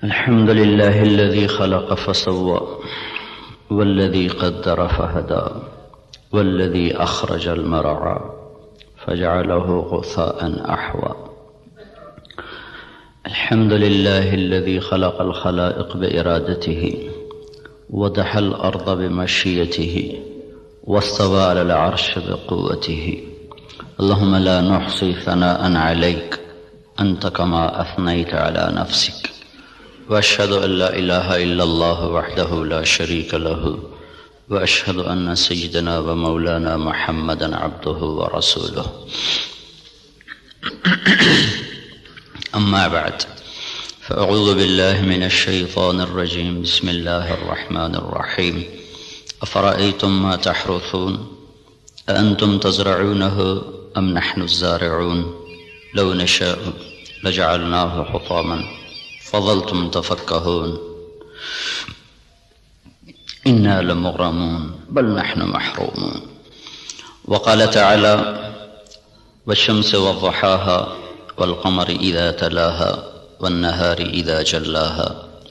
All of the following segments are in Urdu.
الحمد لله الذي خلق فسوى والذي قدر فهدى والذي أخرج المرعى فجعله غثاء أحوى. الحمد لله الذي خلق الخلائق بإرادته ودحى الأرض بمشيته واستوى على العرش بقوته. اللهم لا نحصي ثناء عليك أنت كما أثنيت على نفسك، وأشهد أن لا إله إلا الله وحده لا شريك له، وأشهد أن سيدنا ومولانا محمدا عبده ورسوله. أما بعد، فأعوذ بالله من الشيطان الرجيم. بسم الله الرحمن الرحيم. أفرأيتم ما تحرثون أأنتم تزرعونه أم نحن الزارعون لو نشاء لجعلناه حطاما فظلتم تفكهون إنا لمغرمون بل نحن محرومون. وقال تعالى: والشمس وضحاها والقمر إذا تلاها والنهار إذا جلاها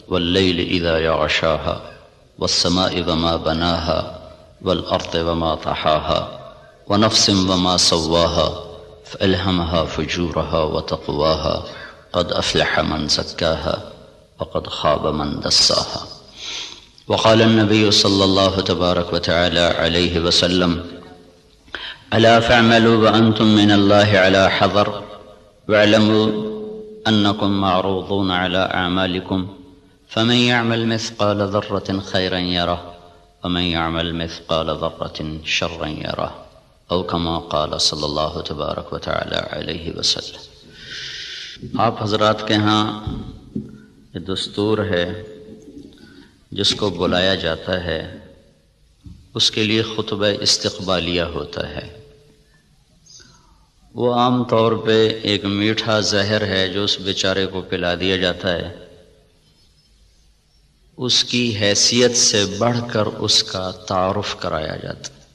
والليل إذا يغشاها والسماء وما بناها والأرض وما طحاها ونفس وما سواها فألهمها فجورها وتقواها قد أفلح من زكاها وقد خاب من دساها. وقال النبي صلى الله تبارك وتعالى عليه وسلم: ألا فاعملوا وأنتم من الله على حذر واعلموا أنكم معروضون على أعمالكم فمن يعمل مثقال ذرة خيرا يره ومن يعمل مثقال ذرة شرا يره، أو كما قال صلی اللہ تبارک و تعالی علیہ وسلم. آپ حضرات کے ہاں یہ دستور ہے، جس کو بلایا جاتا ہے اس کے لیے خطبہ استقبالیہ ہوتا ہے. وہ عام طور پہ ایک میٹھا زہر ہے جو اس بیچارے کو پلا دیا جاتا ہے. اس کی حیثیت سے بڑھ کر اس کا تعارف کرایا جاتا ہے،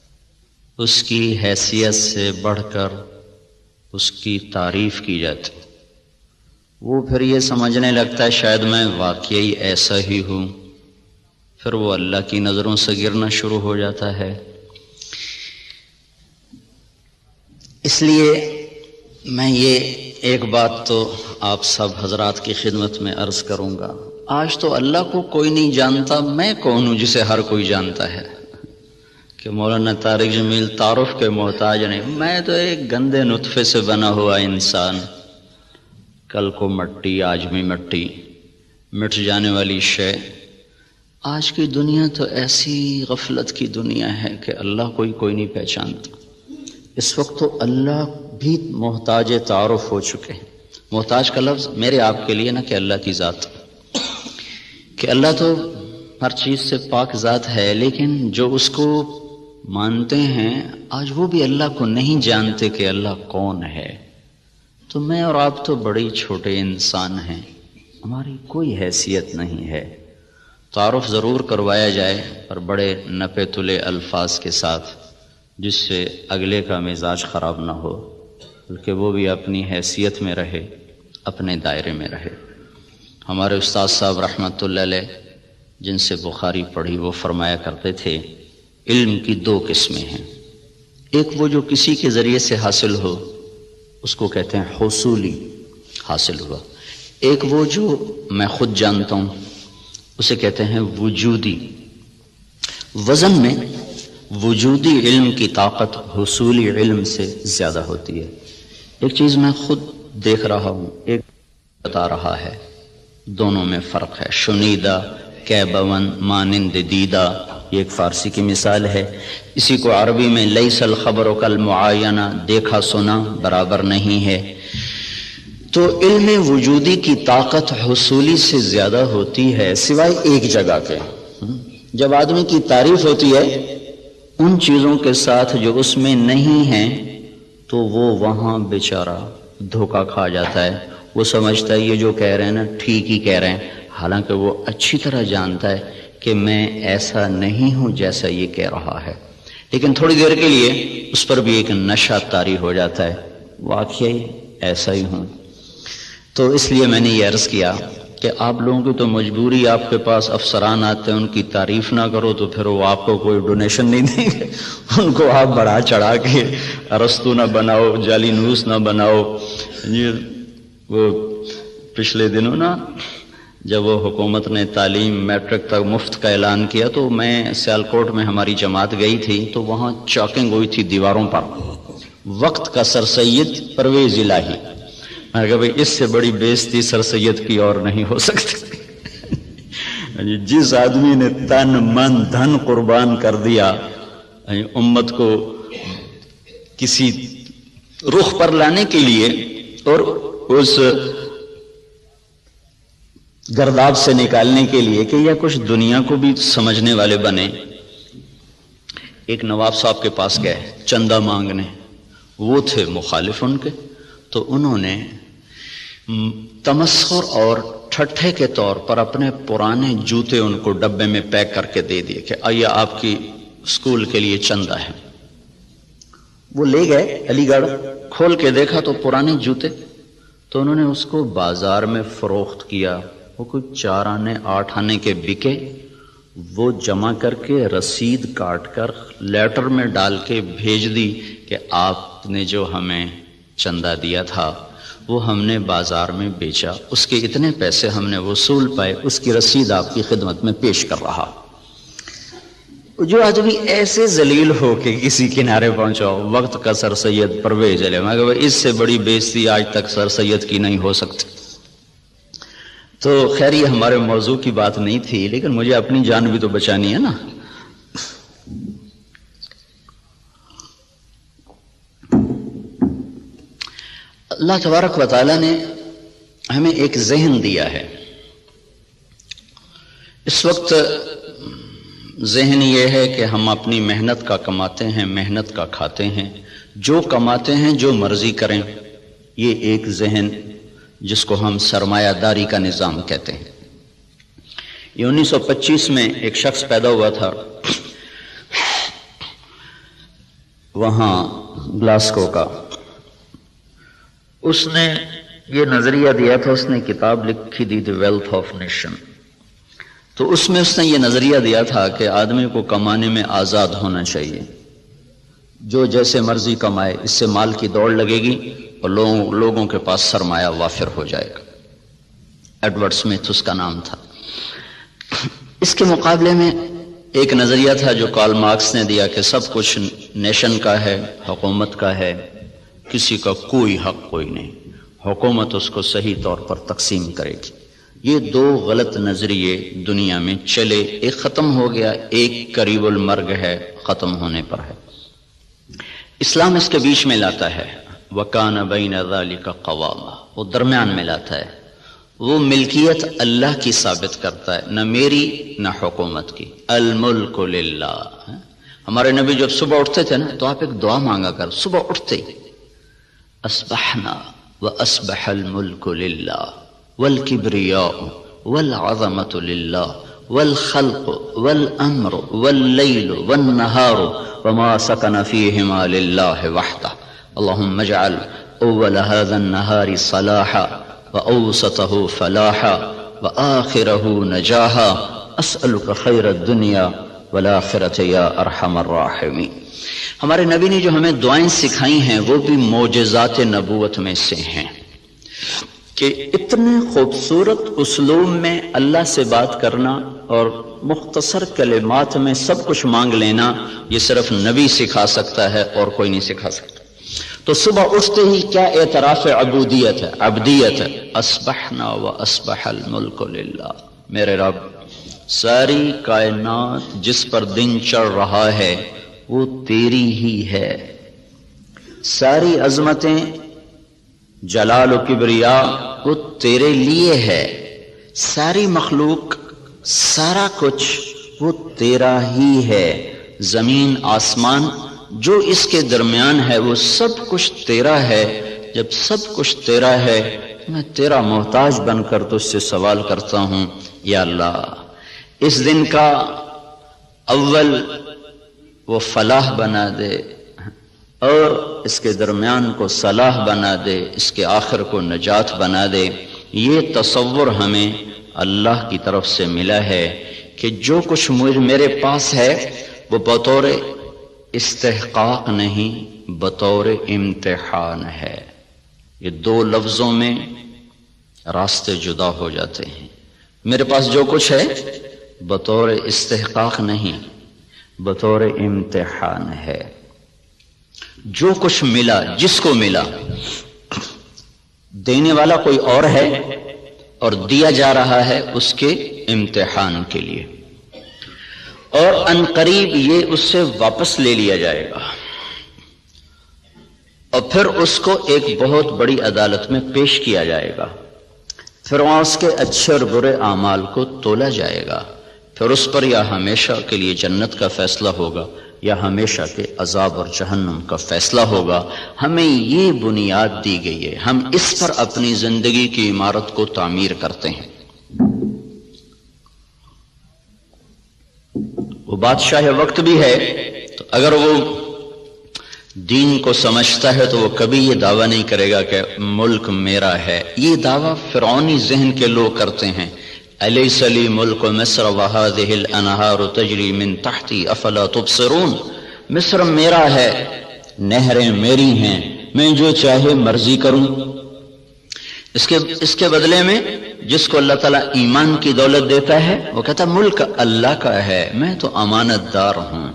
اس کی حیثیت سے بڑھ کر اس کی تعریف کی جاتی. وہ پھر یہ سمجھنے لگتا ہے شاید میں واقعی ایسا ہی ہوں، پھر وہ اللہ کی نظروں سے گرنا شروع ہو جاتا ہے. اس لیے میں یہ ایک بات تو آپ سب حضرات کی خدمت میں عرض کروں گا. آج تو اللہ کو کوئی نہیں جانتا، میں کون ہوں جسے ہر کوئی جانتا ہے؟ کہ مولانا طارق جمیل تعارف کے محتاج نہیں. میں تو ایک گندے نطفے سے بنا ہوا انسان، کل کو مٹی آج بھی مٹی، مٹ جانے والی شے. آج کی دنیا تو ایسی غفلت کی دنیا ہے کہ اللہ کوئی نہیں پہچانتا. اس وقت تو اللہ بھی محتاج تعارف ہو چکے ہیں. محتاج کا لفظ میرے آپ کے لیے نہ کہ اللہ کی ذات، کہ اللہ تو ہر چیز سے پاک ذات ہے، لیکن جو اس کو مانتے ہیں آج وہ بھی اللہ کو نہیں جانتے کہ اللہ کون ہے. تو میں اور آپ تو بڑے چھوٹے انسان ہیں، ہماری کوئی حیثیت نہیں ہے. تعارف ضرور کروایا جائے پر بڑے نپے تلے الفاظ کے ساتھ، جس سے اگلے کا مزاج خراب نہ ہو، بلکہ وہ بھی اپنی حیثیت میں رہے، اپنے دائرے میں رہے. ہمارے استاد صاحب رحمۃ اللہ علیہ جن سے بخاری پڑھی، وہ فرمایا کرتے تھے علم کی دو قسمیں ہیں. ایک وہ جو کسی کے ذریعے سے حاصل ہو، اس کو کہتے ہیں حصولی، حاصل ہوا. ایک وہ جو میں خود جانتا ہوں، اسے کہتے ہیں وجودی. وزن میں وجودی علم کی طاقت حصولی علم سے زیادہ ہوتی ہے. ایک چیز میں خود دیکھ رہا ہوں، ایک بتا رہا ہے، دونوں میں فرق ہے. شنیدہ کیبون مانند دیدہ، یہ ایک فارسی کی مثال ہے. اسی کو عربی میں لیس الخبر کالمعاینہ، دیکھا سنا برابر نہیں ہے. تو علم وجودی کی طاقت حصولی سے زیادہ ہوتی ہے، سوائے ایک جگہ کے. جب آدمی کی تعریف ہوتی ہے ان چیزوں کے ساتھ جو اس میں نہیں ہیں، تو وہ وہاں بیچارہ دھوکہ کھا جاتا ہے. وہ سمجھتا ہے یہ جو کہہ رہے ہیں نا ٹھیک ہی کہہ رہے ہیں، حالانکہ وہ اچھی طرح جانتا ہے کہ میں ایسا نہیں ہوں جیسا یہ کہہ رہا ہے. لیکن تھوڑی دیر کے لیے اس پر بھی ایک نشہ طاری ہو جاتا ہے، واقعی ایسا ہی ہوں. تو اس لیے میں نے یہ عرض کیا کہ آپ لوگوں کی تو مجبوری، آپ کے پاس افسران آتے ہیں، ان کی تعریف نہ کرو تو پھر وہ آپ کو کوئی ڈونیشن نہیں دیں گے، ان کو آپ بڑھا چڑھا کے ارسطو نہ بناؤ، جعلی نوس نہ بناؤ۔ وہ پچھلے دنوں نا جب وہ حکومت نے تعلیم میٹرک تک مفت کا اعلان کیا تو میں سیالکوٹ میں ہماری جماعت گئی تھی تو وہاں چاکنگ ہوئی تھی دیواروں پر، وقت کا سر سید پرویز الہی۔ میں کہا بھائی اس سے بڑی بےزتی سر سید کی اور نہیں ہو سکتی۔ جس آدمی نے تن من دھن قربان کر دیا امت کو کسی رخ پر لانے کے لیے اور اس گرداب سے نکالنے کے لیے کہ یہ کچھ دنیا کو بھی سمجھنے والے بنے۔ ایک نواب صاحب کے پاس گئے چندہ مانگنے، وہ تھے مخالف ان کے، تو انہوں نے تمسخر اور ٹھٹھے کے طور پر اپنے پرانے جوتے ان کو ڈبے میں پیک کر کے دے دیے کہ آئیے آپ کی اسکول کے لیے چندہ ہے۔ وہ لے گئے علی گڑھ، کھول کے دیکھا تو پرانے جوتے، تو انہوں نے اس کو بازار میں فروخت کیا، وہ کوئی 4 آنے 8 آنے کے بکے، وہ جمع کر کے رسید کاٹ کر لیٹر میں ڈال کے بھیج دی کہ آپ نے جو ہمیں چندہ دیا تھا وہ ہم نے بازار میں بیچا، اس کے اتنے پیسے ہم نے وصول پائے، اس کی رسید آپ کی خدمت میں پیش کر رہا۔ جو آدمی ایسے ذلیل ہو کہ کسی کنارے پہنچاؤ، وقت کا سر سید پرویز الہی، میں کہا اس سے بڑی بےزتی آج تک سر سید کی نہیں ہو سکتی۔ تو خیر یہ ہمارے موضوع کی بات نہیں تھی، لیکن مجھے اپنی جان بھی تو بچانی ہے نا۔ اللہ تبارک و تعالیٰ نے ہمیں ایک ذہن دیا ہے۔ اس وقت ذہن یہ ہے کہ ہم اپنی محنت کا کماتے ہیں، محنت کا کھاتے ہیں، جو کماتے ہیں جو مرضی کریں، یہ ایک ذہن جس کو ہم سرمایہ داری کا نظام کہتے ہیں۔ یہ 1925 میں ایک شخص پیدا ہوا تھا وہاں گلاسکو کا، اس نے یہ نظریہ دیا تھا، اس نے کتاب لکھی دی دی ویلتھ آف نیشن، تو اس میں اس نے یہ نظریہ دیا تھا کہ آدمی کو کمانے میں آزاد ہونا چاہیے، جو جیسے مرضی کمائے، اس سے مال کی دوڑ لگے گی اور لوگوں کے پاس سرمایہ وافر ہو جائے گا۔ ایڈورڈ سمتھ اس کا نام تھا۔ اس کے مقابلے میں ایک نظریہ تھا جو کارل مارکس نے دیا کہ سب کچھ نیشن کا ہے، حکومت کا ہے، کسی کا کوئی حق کوئی نہیں، حکومت اس کو صحیح طور پر تقسیم کرے گی۔ یہ 2 غلط نظریے دنیا میں چلے، ایک ختم ہو گیا، ایک قریب المرگ ہے، ختم ہونے پر ہے۔ اسلام اس کے بیچ میں لاتا ہے، وَكَانَ بَيْنَ ذَلِكَ قَوَامًا، وہ درمیان میں لاتا ہے، وہ ملکیت اللہ کی ثابت کرتا ہے، نہ میری نہ حکومت کی۔ الملک للہ۔ ہمارے نبی جب صبح اٹھتے تھے نا تو آپ ایک دعا مانگا کر، صبح اٹھتے اصبحنا وَأَصْبَحَ الْمُلْكُ لِلَّهِ وَالْكِبْرِيَاءُ وَالْعَظَمَةُ لِلَّهِ وَالْخَلْقُ وَالْأَمْرُ وَاللَّيْلُ وَالنَّهَارُ وَمَا سَكَنَ فِيهِمَا لِلَّهِ وَحْدَهُ اللهم اجعل أول هذا النهار صلاحا وأوسطه فلاحا وآخره نجاحا أسألك خير الدنيا والآخرة يا أرحم الراحمين۔ ہمارے نبی نے جو ہمیں دعائیں سکھائی ہیں وہ بھی معجزات نبوت میں سے ہیں کہ اتنے خوبصورت اسلوب میں اللہ سے بات کرنا اور مختصر کلمات میں سب کچھ مانگ لینا، یہ صرف نبی سکھا سکتا ہے اور کوئی نہیں سکھا سکتا۔ تو صبح اٹھتے ہی کیا اعتراف عبودیت ہے، عبدیت ہے، اصبحنا واصبح الملک للہ، میرے رب ساری کائنات جس پر دن چڑھ رہا ہے وہ تیری ہی ہے، ساری عظمتیں جلال و کبریا وہ تیرے لیے ہے، ساری مخلوق سارا کچھ وہ تیرا ہی ہے، زمین آسمان جو اس کے درمیان ہے وہ سب کچھ تیرا ہے۔ جب سب کچھ تیرا ہے میں تیرا محتاج بن کر تجھ سے سوال کرتا ہوں، یا اللہ اس دن کا اول وہ فلاح بنا دے اور اس کے درمیان کو صلاح بنا دے، اس کے آخر کو نجات بنا دے۔ یہ تصور ہمیں اللہ کی طرف سے ملا ہے کہ جو کچھ میرے پاس ہے وہ بطور استحقاق نہیں، بطور امتحان ہے۔ یہ دو لفظوں میں راستے جدا ہو جاتے ہیں۔ میرے پاس جو کچھ ہے بطور استحقاق نہیں، بطور امتحان ہے۔ جو کچھ ملا، جس کو ملا، دینے والا کوئی اور ہے اور دیا جا رہا ہے اس کے امتحان کے لیے، اور ان قریب یہ اس سے واپس لے لیا جائے گا اور پھر اس کو ایک بہت بڑی عدالت میں پیش کیا جائے گا، پھر وہاں اس کے اچھے اور برے اعمال کو تولا جائے گا، پھر اس پر یا ہمیشہ کے لیے جنت کا فیصلہ ہوگا یا ہمیشہ کے عذاب اور جہنم کا فیصلہ ہوگا۔ ہمیں یہ بنیاد دی گئی ہے، ہم اس پر اپنی زندگی کی عمارت کو تعمیر کرتے ہیں۔ وہ بادشاہ وقت بھی ہے، تو اگر وہ دین کو سمجھتا ہے تو وہ کبھی یہ دعویٰ نہیں کرے گا کہ ملک میرا ہے۔ یہ دعویٰ فرعونی ذہن کے لوگ کرتے ہیں، الیس لی ملک مصر وہذہ الانہار تجری من تحتی افلا تبصرون، مصر میرا ہے، نہریں میری ہیں، میں جو چاہے مرضی کروں۔ اس کے بدلے میں جس کو اللہ تعالیٰ ایمان کی دولت دیتا ہے وہ کہتا ہے ملک اللہ کا ہے، میں تو امانت دار ہوں،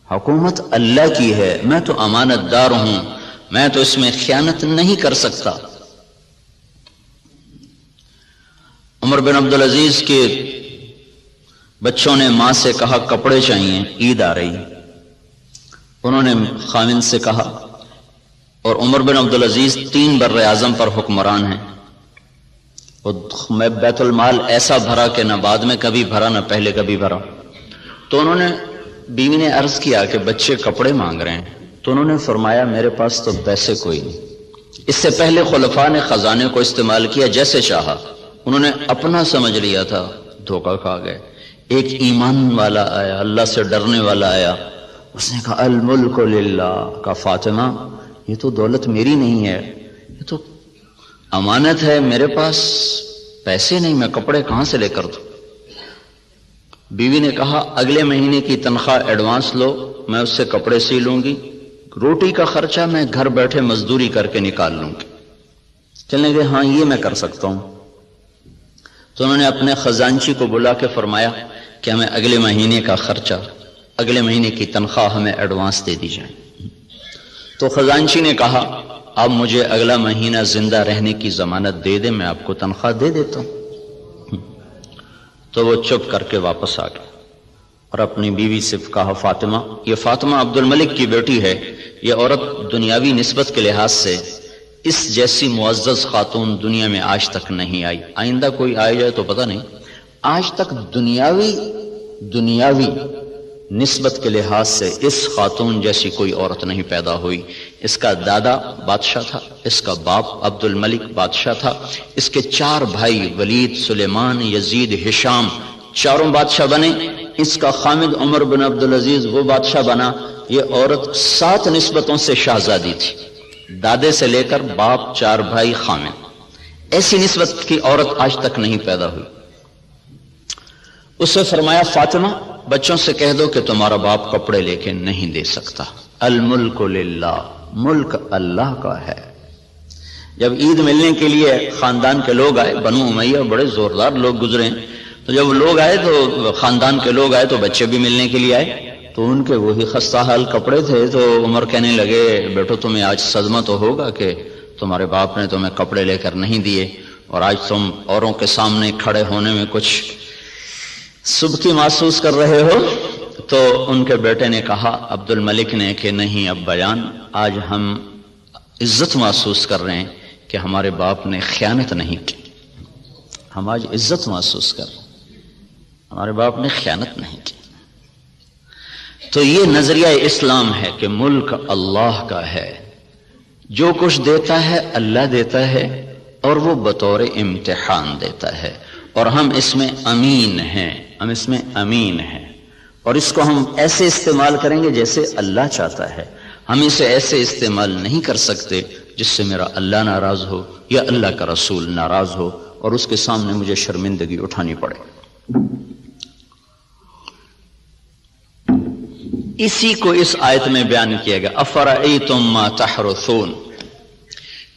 حکومت اللہ کی ہے، میں تو امانت دار ہوں، میں تو اس میں خیانت نہیں کر سکتا۔ عمر بن عبدالعزیز کے بچوں نے ماں سے کہا کپڑے چاہیے، عید آ رہی، انہوں نے خاوند سے کہا، اور عمر بن عبدالعزیز 3 بر اعظم پر حکمران ہیں، میں بیت المال ایسا بھرا کہ نہ بعد میں کبھی بھرا نہ پہلے کبھی بھرا۔ تو انہوں نے بیوی نے عرض کیا کہ بچے کپڑے مانگ رہے ہیں، تو انہوں نے فرمایا میرے پاس تو پیسے کوئی نہیں۔ اس سے پہلے خلفاء نے خزانے کو استعمال کیا جیسے چاہا، انہوں نے اپنا سمجھ لیا تھا، دھوکہ کھا گئے۔ ایک ایمان والا آیا، اللہ سے ڈرنے والا آیا، اس نے کہا الملک للہ، کہا فاطمہ یہ تو دولت میری نہیں ہے، یہ تو امانت ہے، میرے پاس پیسے نہیں، میں کپڑے کہاں سے لے کر دوں؟ بیوی نے کہا اگلے مہینے کی تنخواہ ایڈوانس لو، میں اس سے کپڑے سی لوں گی، روٹی کا خرچہ میں گھر بیٹھے مزدوری کر کے نکال لوں گی۔ چلنے گئے، ہاں یہ میں کر سکتا ہوں۔ تو انہوں نے اپنے خزانچی کو بلا کے فرمایا کہ ہمیں اگلے مہینے کا خرچہ، اگلے مہینے کی تنخواہ ہمیں ایڈوانس دے دی جائے۔ تو خزانچی نے کہا آپ مجھے اگلا مہینہ زندہ رہنے کی ضمانت دے دیں، میں آپ کو تنخواہ دے دیتا ہوں۔ تو وہ چپ کر کے واپس آ گئے اور اپنی بیوی سے کہا فاطمہ، یہ فاطمہ عبد الملک کی بیٹی ہے، یہ عورت دنیاوی نسبت کے لحاظ سے اس جیسی معزز خاتون دنیا میں آج تک نہیں آئی، آئندہ کوئی آئے جائے تو پتہ نہیں، آج تک دنیاوی نسبت کے لحاظ سے اس خاتون جیسی کوئی عورت نہیں پیدا ہوئی۔ اس کا دادا بادشاہ تھا، اس کا باپ عبد الملک بادشاہ تھا، اس کے 4 بھائی ولید، سلیمان، یزید، ہشام، چاروں بادشاہ بنے، اس کا خامد عمر بن عبدالعزیز وہ بادشاہ بنا۔ یہ عورت 7 نسبتوں سے شہزادی تھی، دادے سے لے کر باپ، 4 بھائی، خامد، ایسی نسبت کی عورت آج تک نہیں پیدا ہوئی۔ اس سے فرمایا فاطمہ بچوں سے کہہ دو کہ تمہارا باپ کپڑے لے کے نہیں دے سکتا، الملک للہ، ملک اللہ کا ہے۔ جب عید ملنے کے لیے خاندان کے لوگ آئے، بنو امیہ بڑے زوردار لوگ گزرے، تو جب لوگ آئے تو خاندان کے لوگ آئے تو بچے بھی ملنے کے لیے آئے، تو ان کے وہی خستہ حال کپڑے تھے۔ تو عمر کہنے لگے بیٹو تمہیں آج صدمہ تو ہوگا کہ تمہارے باپ نے تمہیں کپڑے لے کر نہیں دیے، اور آج تم اوروں کے سامنے کھڑے ہونے میں کچھ سبکی محسوس کر رہے ہو۔ تو ان کے بیٹے نے کہا عبد الملک نے کہ نہیں ابا جان، آج ہم عزت محسوس کر رہے ہیں کہ ہمارے باپ نے خیانت نہیں کی، ہم آج عزت محسوس کر رہے ہیں، ہمارے باپ نے خیانت نہیں کی۔ تو یہ نظریہ اسلام ہے کہ ملک اللہ کا ہے، جو کچھ دیتا ہے اللہ دیتا ہے، اور وہ بطور امتحان دیتا ہے، اور ہم اس میں امین ہیں، ہم اس میں امین ہیں، اور اس کو ہم ایسے استعمال کریں گے جیسے اللہ چاہتا ہے۔ ہم اسے ایسے استعمال نہیں کر سکتے جس سے میرا اللہ ناراض ہو یا اللہ کا رسول ناراض ہو۔ اور اس کے سامنے مجھے شرمندگی اٹھانی پڑے. اسی کو اس آیت میں بیان کیا گیا. افرأیتم ما تحرثون،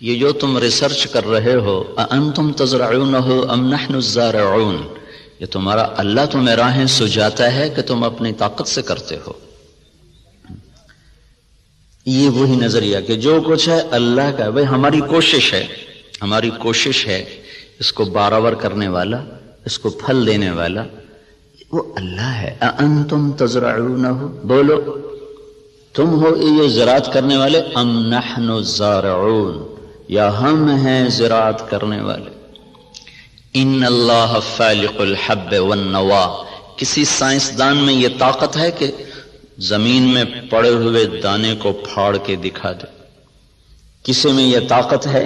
یہ جو تم ریسرچ کر رہے ہو، اانتم تزرعونہ ام نحن الزارعون، یہ تمہارا اللہ تمہیں راہیں سجاتا ہے کہ تم اپنی طاقت سے کرتے ہو. یہ وہی نظریہ کہ جو کچھ ہے اللہ کا ہے. بھائی ہماری کوشش ہے اس کو برابر کرنے والا، اس کو پھل دینے والا وہ اللہ ہے. اانتم تزرعونہ، بولو تم ہو یہ زراعت کرنے والے، ام نحن الزارعون، یا ہم ہیں زراعت کرنے والے. ان اللہ فالق الحب والنوا، کسی سائنسدان میں یہ طاقت ہے کہ زمین میں پڑے ہوئے دانے کو پھاڑ کے دکھا دے. کسی میں یہ طاقت ہے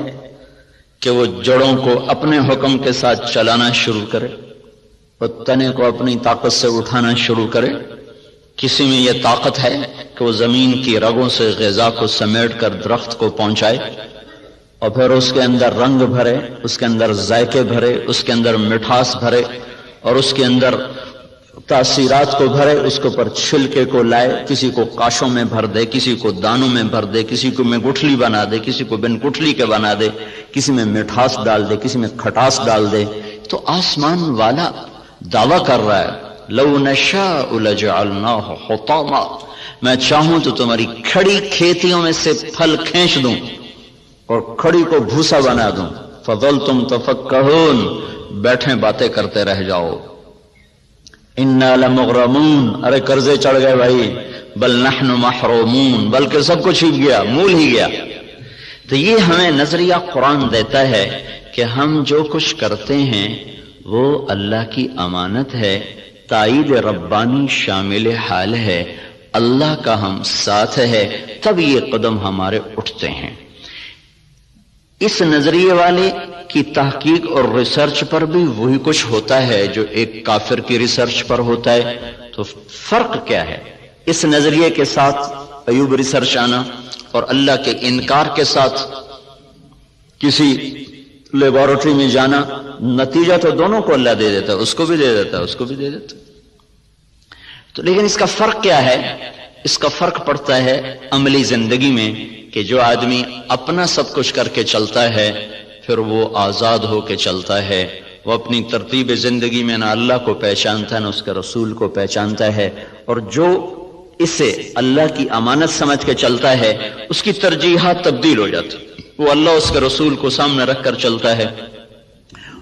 کہ وہ جڑوں کو اپنے حکم کے ساتھ چلانا شروع کرے اور تنے کو اپنی طاقت سے اٹھانا شروع کرے. کسی میں یہ طاقت ہے کہ وہ زمین کی رگوں سے غذا کو سمیٹ کر درخت کو پہنچائے اور پھر اس کے اندر رنگ بھرے، اس کے اندر ذائقے بھرے، اس کے اندر مٹھاس بھرے اور اس کے اندر تاثیرات کو بھرے، اس کے اوپر چھلکے کو لائے، کسی کو کاشوں میں بھر دے، کسی کو دانوں میں بھر دے، کسی کو میں گٹھلی بنا دے، کسی کو بن گٹھلی کے بنا دے، کسی میں مٹھاس ڈال دے، کسی میں کھٹاس ڈال دے. تو آسمان والا دعویٰ کر رہا ہے لو نشاء لجعلناہ حطاما، میں چاہوں تو تمہاری کھڑی کھیتیوں میں سے پھل کھینچ دوں اور کھڑی کو بھوسا بنا دوں. فظلتم تفکہون، بیٹھے باتیں کرتے رہ جاؤ. انا لمغرمون، ارے قرضے چڑھ گئے بھائی. بل نحن محرومون، بلکہ سب کچھ چھپ گیا، مول ہی گیا. تو یہ ہمیں نظریہ قرآن دیتا ہے کہ ہم جو کچھ کرتے ہیں وہ اللہ کی امانت ہے، تائید ربانی شامل حال ہے، اللہ کا ہم ساتھ ہے، تب یہ قدم ہمارے اٹھتے ہیں. اس نظریے والے کی تحقیق اور ریسرچ پر بھی وہی کچھ ہوتا ہے جو ایک کافر کی ریسرچ پر ہوتا ہے. تو فرق کیا ہے اس نظریے کے ساتھ ایوب ریسرچ آنا اور اللہ کے انکار کے ساتھ کسی لیبارٹری میں جانا؟ نتیجہ تو دونوں کو اللہ دے دیتا ہے، اس کو بھی دے دیتا ہے، اس کو بھی دے دیتا ہے. تو لیکن اس کا فرق کیا ہے؟ اس کا فرق پڑتا ہے عملی زندگی میں کہ جو آدمی اپنا سب کچھ کر کے چلتا ہے پھر وہ آزاد ہو کے چلتا ہے. وہ اپنی ترتیب زندگی میں نہ اللہ کو پہچانتا ہے نہ اس کے رسول کو پہچانتا ہے، اور جو اسے اللہ کی امانت سمجھ کے چلتا ہے اس کی ترجیحات تبدیل ہو جاتی. وہ اللہ اس کے رسول کو سامنے رکھ کر چلتا ہے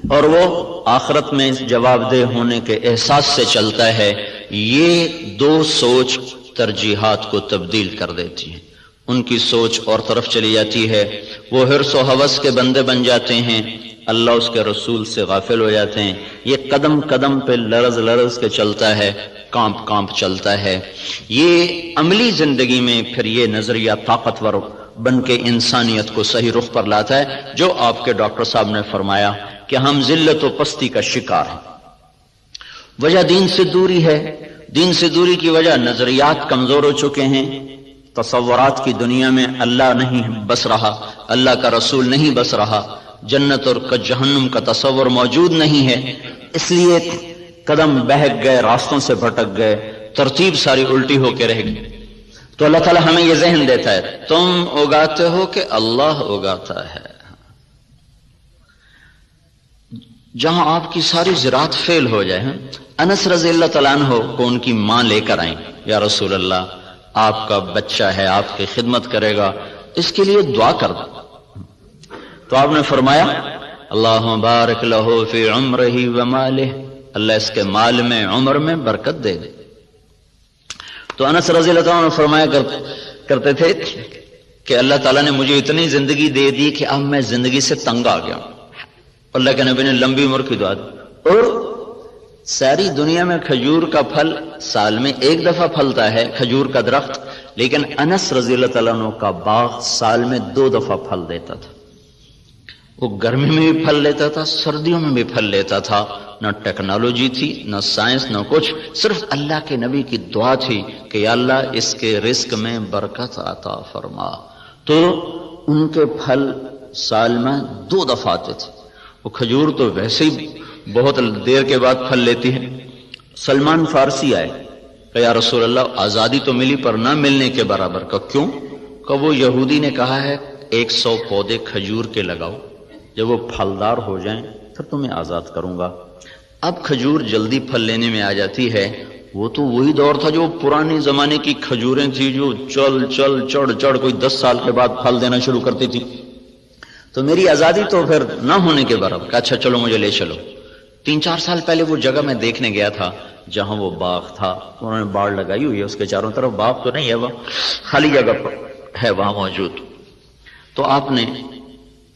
اور وہ آخرت میں جواب دہ ہونے کے احساس سے چلتا ہے. یہ دو سوچ ترجیحات کو تبدیل کر دیتی ہے. ان کی سوچ اور طرف چلی جاتی ہے، وہ حرص و ہوس کے بندے بن جاتے ہیں، اللہ اس کے رسول سے غافل ہو جاتے ہیں. یہ قدم قدم پہ لرز لرز کے چلتا ہے، کانپ کانپ چلتا ہے. یہ عملی زندگی میں پھر یہ نظریہ طاقتور بن کے انسانیت کو صحیح رخ پر لاتا ہے. جو آپ کے ڈاکٹر صاحب نے فرمایا کہ ہم ذلت و پستی کا شکار ہیں، وجہ دین سے دوری ہے. دین سے دوری کی وجہ نظریات کمزور ہو چکے ہیں، تصورات کی دنیا میں اللہ نہیں بس رہا، اللہ کا رسول نہیں بس رہا، جنت اور جہنم کا تصور موجود نہیں ہے. اس لیے قدم بہک گئے، راستوں سے بھٹک گئے، ترتیب ساری الٹی ہو کے رہ گئی. تو اللہ تعالیٰ ہمیں یہ ذہن دیتا ہے تم اگاتے ہو کہ اللہ اگاتا ہے. جہاں آپ کی ساری زراعت فیل ہو جائے. انس رضی اللہ تعالیٰ عنہ کو ان کی ماں لے کر آئیں، یا رسول اللہ آپ کا بچہ ہے، آپ کی خدمت کرے گا، اس کے لیے دعا کر دو. تو آپ نے فرمایا اللہم بارک لہ فی عمرہ ومالہ، اللہ اس کے مال میں عمر میں برکت دے دے. تو انس رضی اللہ عنہ فرمایا کرتے تھے کہ اللہ تعالیٰ نے مجھے اتنی زندگی دے دی کہ اب میں زندگی سے تنگ آ گیا. اللہ کے نبی نے لمبی عمر کی دعا دی. اور ساری دنیا میں کھجور کا پھل سال میں ایک دفعہ پھلتا ہے، کھجور کا درخت، لیکن انس رضی اللہ تعالیٰ عنہ کا باغ سال میں 2 دفعہ پھل دیتا تھا. وہ گرمی میں بھی پھل لیتا تھا، سردیوں میں بھی پھل لیتا تھا. نہ ٹیکنالوجی تھی، نہ سائنس، نہ کچھ، صرف اللہ کے نبی کی دعا تھی کہ یا اللہ اس کے رزق میں برکت عطا فرما. تو ان کے پھل سال میں 2 دفعہ آتے تھے. وہ کھجور تو ویسے ہی بہت دیر کے بعد پھل لیتی ہے۔ سلمان فارسی آئے کہ یا رسول اللہ آزادی تو ملی پر نہ ملنے کے برابر۔ کا کیوں؟ کہ وہ یہودی نے کہا ہے 100 پودے کھجور کے لگاؤ، جب وہ پھلدار ہو جائیں پھر تمہیں آزاد کروں گا۔ اب کھجور جلدی پھل لینے میں آ جاتی ہے، وہ تو وہی دور تھا جو پرانے زمانے کی کھجوریں تھی جو چڑھ کوئی 10 سال کے بعد پھل دینا شروع کرتی تھی۔ تو میری آزادی تو پھر نہ ہونے کے برابر۔ کہ اچھا چلو مجھے لے چلو۔ 3-4 سال پہلے وہ جگہ میں دیکھنے گیا تھا جہاں وہ باغ تھا، انہوں نے باڑ لگائی ہوئی ہے، اس کے چاروں طرف باغ تو نہیں ہے، وہ خالی جگہ پر ہے وہاں موجود۔ تو آپ نے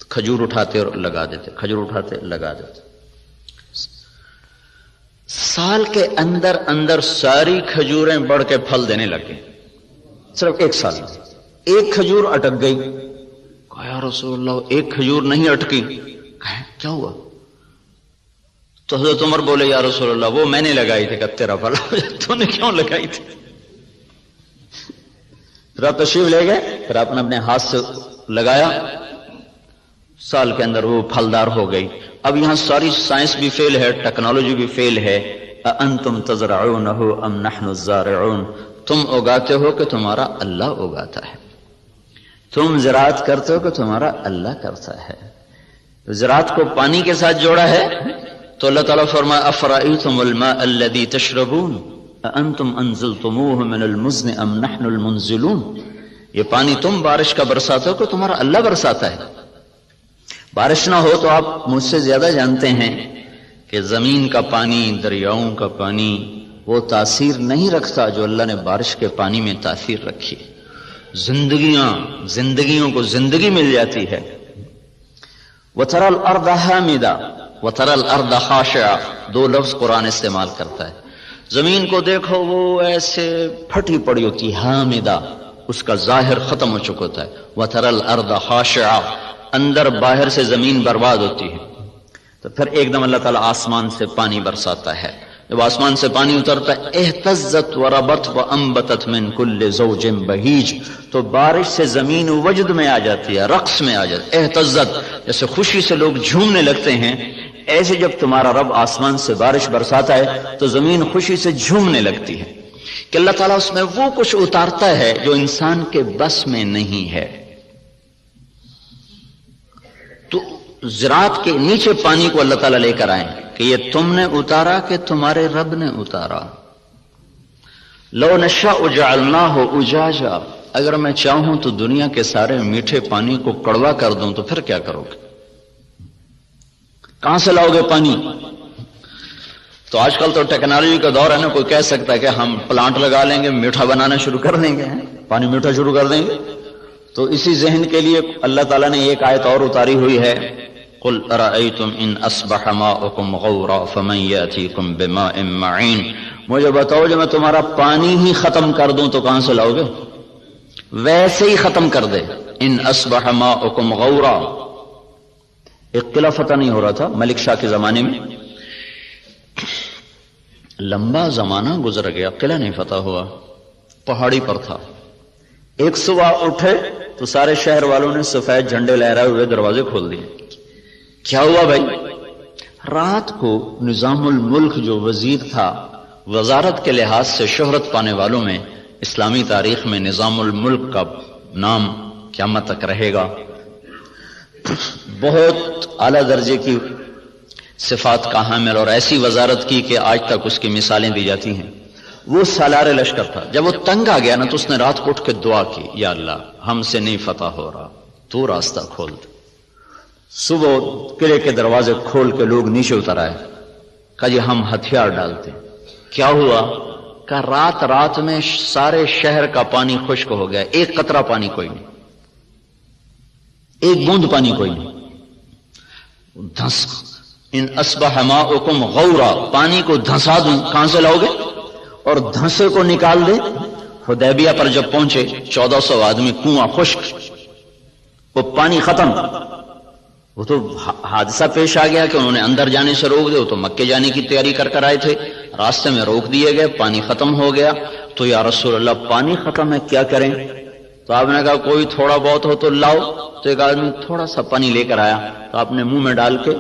کھجور اٹھاتے اور لگا دیتے، کھجور اٹھاتے لگا دیتے۔ سال کے اندر اندر ساری کھجوریں بڑھ کے پھل دینے لگے، صرف 1 سال میں۔ ایک کھجور اٹک گئی، کہا یا رسول اللہ ایک کھجور نہیں اٹکی۔ کہا کیا ہوا؟ تو حضرت عمر بولے یا رسول اللہ وہ میں نے لگائی تھی۔ کہ تیرا بھلا ہو جائے، تو نے کیوں لگائی تھی؟ پھر آپ تشریف لے گئے، پھر آپ نے اپنے ہاتھ سے لگایا، سال کے اندر وہ پھلدار ہو گئی۔ اب یہاں ساری سائنس بھی فیل ہے، ٹیکنالوجی بھی فیل ہے۔ اَأَنْتُمْ تَزْرَعُونَهُ أَمْ نَحْنُ الزَّارِعُونَ، تم اگاتے ہو کہ تمہارا اللہ اگاتا ہے، تم زراعت کرتے ہو کہ تمہارا اللہ کرتا ہے۔ زراعت کو پانی کے ساتھ جوڑا ہے تو اللہ تعالیٰ فرمایا أَفَرَأَيْتُمُ الْمَاءَ الَّذِي تَشْرَبُونَ أَأَنْتُمْ أَنزَلْتُمُوهُ مِنَ الْمُزْنِ أَمْ نَحْنُ الْمُنزِلُونَ، یہ پانی تم بارش کا برساتے ہو کہ تمہارا اللہ برساتا ہے۔ بارش نہ ہو تو آپ مجھ سے زیادہ جانتے ہیں کہ زمین کا پانی، دریاؤں کا پانی وہ تاثیر نہیں رکھتا جو اللہ نے بارش کے پانی میں تاثیر رکھی۔ زندگیوں کو زندگی مل جاتی ہے۔ وَتَرَى الْأَرْضَ حَامِدًا وَتَرَى الْأَرْضَ خَاشِعًا، 2 لفظ قرآن استعمال کرتا ہے۔ زمین کو دیکھو وہ ایسے پھٹی پڑی ہوتی ہے، حامدہ، اس کا ظاہر ختم ہو چکا ہوتا ہے۔ وَتَرَى الْأَرْضَ خَاشِعًا، اندر باہر سے زمین برباد ہوتی ہے۔ تو پھر ایک دم اللہ تعالیٰ آسمان سے پانی برساتا ہے، جب آسمان سے پانی اترتا ہے اہتزت وربت وانبتت من کل زوج بہیج، تو بارش سے زمین وجد میں آ جاتی ہے، رقص میں آ جاتی ہے۔ اہتزت جیسے خوشی سے لوگ جھومنے لگتے ہیں، ایسے جب تمہارا رب آسمان سے بارش برساتا ہے تو زمین خوشی سے جھومنے لگتی ہے کہ اللہ تعالیٰ اس میں وہ کچھ اتارتا ہے جو انسان کے بس میں نہیں ہے۔ تو زراعت کے نیچے پانی کو اللہ تعالیٰ لے کر آئیں کہ یہ تم نے اتارا کہ تمہارے رب نے اتارا۔ لو نشاء جعلناہ اجاجا، اگر میں چاہوں تو دنیا کے سارے میٹھے پانی کو کڑوا کر دوں تو پھر کیا کرو گے؟ کہاں سے لاؤ گے پانی؟ تو آج کل تو ٹیکنالوجی کا دور ہے نا، کوئی کہہ سکتا ہے کہ ہم پلانٹ لگا لیں گے، میٹھا بنانا شروع کر دیں گے، پانی میٹھا شروع کر دیں گے۔ تو اسی ذہن کے لیے اللہ تعالیٰ نے ایک آیت اور اتاری ہوئی ہے، قل ارأیتم ان اصبح ماؤکم غورا فمن یاتیکم بماء معین، مجھے بتاؤ جب میں تمہارا پانی ہی ختم کر دوں تو کہاں سے لاؤ گے؟ ویسے ہی ختم کر دے۔ ان اصبح ماؤکم غورا، ایک قلعہ فتح نہیں ہو رہا تھا ملک شاہ کے زمانے میں، لمبا زمانہ گزر گیا، قلعہ نہیں فتح ہوا، پہاڑی پر تھا۔ ایک صبح اٹھے تو سارے شہر والوں نے سفید جھنڈے لہرائے ہوئے دروازے کھول دیے۔ کیا ہوا بھائی؟ رات کو نظام الملک جو وزیر تھا، وزارت کے لحاظ سے شہرت پانے والوں میں اسلامی تاریخ میں نظام الملک کا نام قیامت تک رہے گا، بہت اعلیٰ درجے کی صفات کا حامل اور ایسی وزارت کی کہ آج تک اس کی مثالیں دی جاتی ہیں۔ وہ سالار لشکر تھا، جب وہ تنگ آ گیا نا تو اس نے رات کو اٹھ کے دعا کی، یا اللہ ہم سے نہیں فتح ہو رہا، تو راستہ کھول دے۔ صبح قلعے کے دروازے کھول کے لوگ نیچے اتر آئے، کہا جی ہم ہتھیار ڈالتے۔ کیا ہوا؟ کہ رات میں سارے شہر کا پانی خشک ہو گیا، ایک قطرہ پانی کوئی نہیں، ایک بوند پانی کوئی نہیں۔ دھنس ان اصبح ماؤکم غورا، پانی کو دھنسا دوں، کہاں سے لاؤ گے؟ اور دھنسے کو نکال دے۔ حدیبیہ پر جب پہنچے 1400 آدمی، کنواں خشک، وہ پانی ختم۔ وہ تو حادثہ پیش آ گیا کہ انہوں نے اندر جانے سے روک دے، وہ تو مکے جانے کی تیاری کر آئے تھے، راستے میں روک دیے گئے، پانی ختم ہو گیا۔ تو یا رسول اللہ پانی ختم ہے کیا کریں؟ تو آپ نے کہا کوئی تھوڑا بہت ہو تو لاؤ۔ تو ایک آدمی تھوڑا سا پانی لے کر آیا، تو آپ نے منہ میں ڈال کے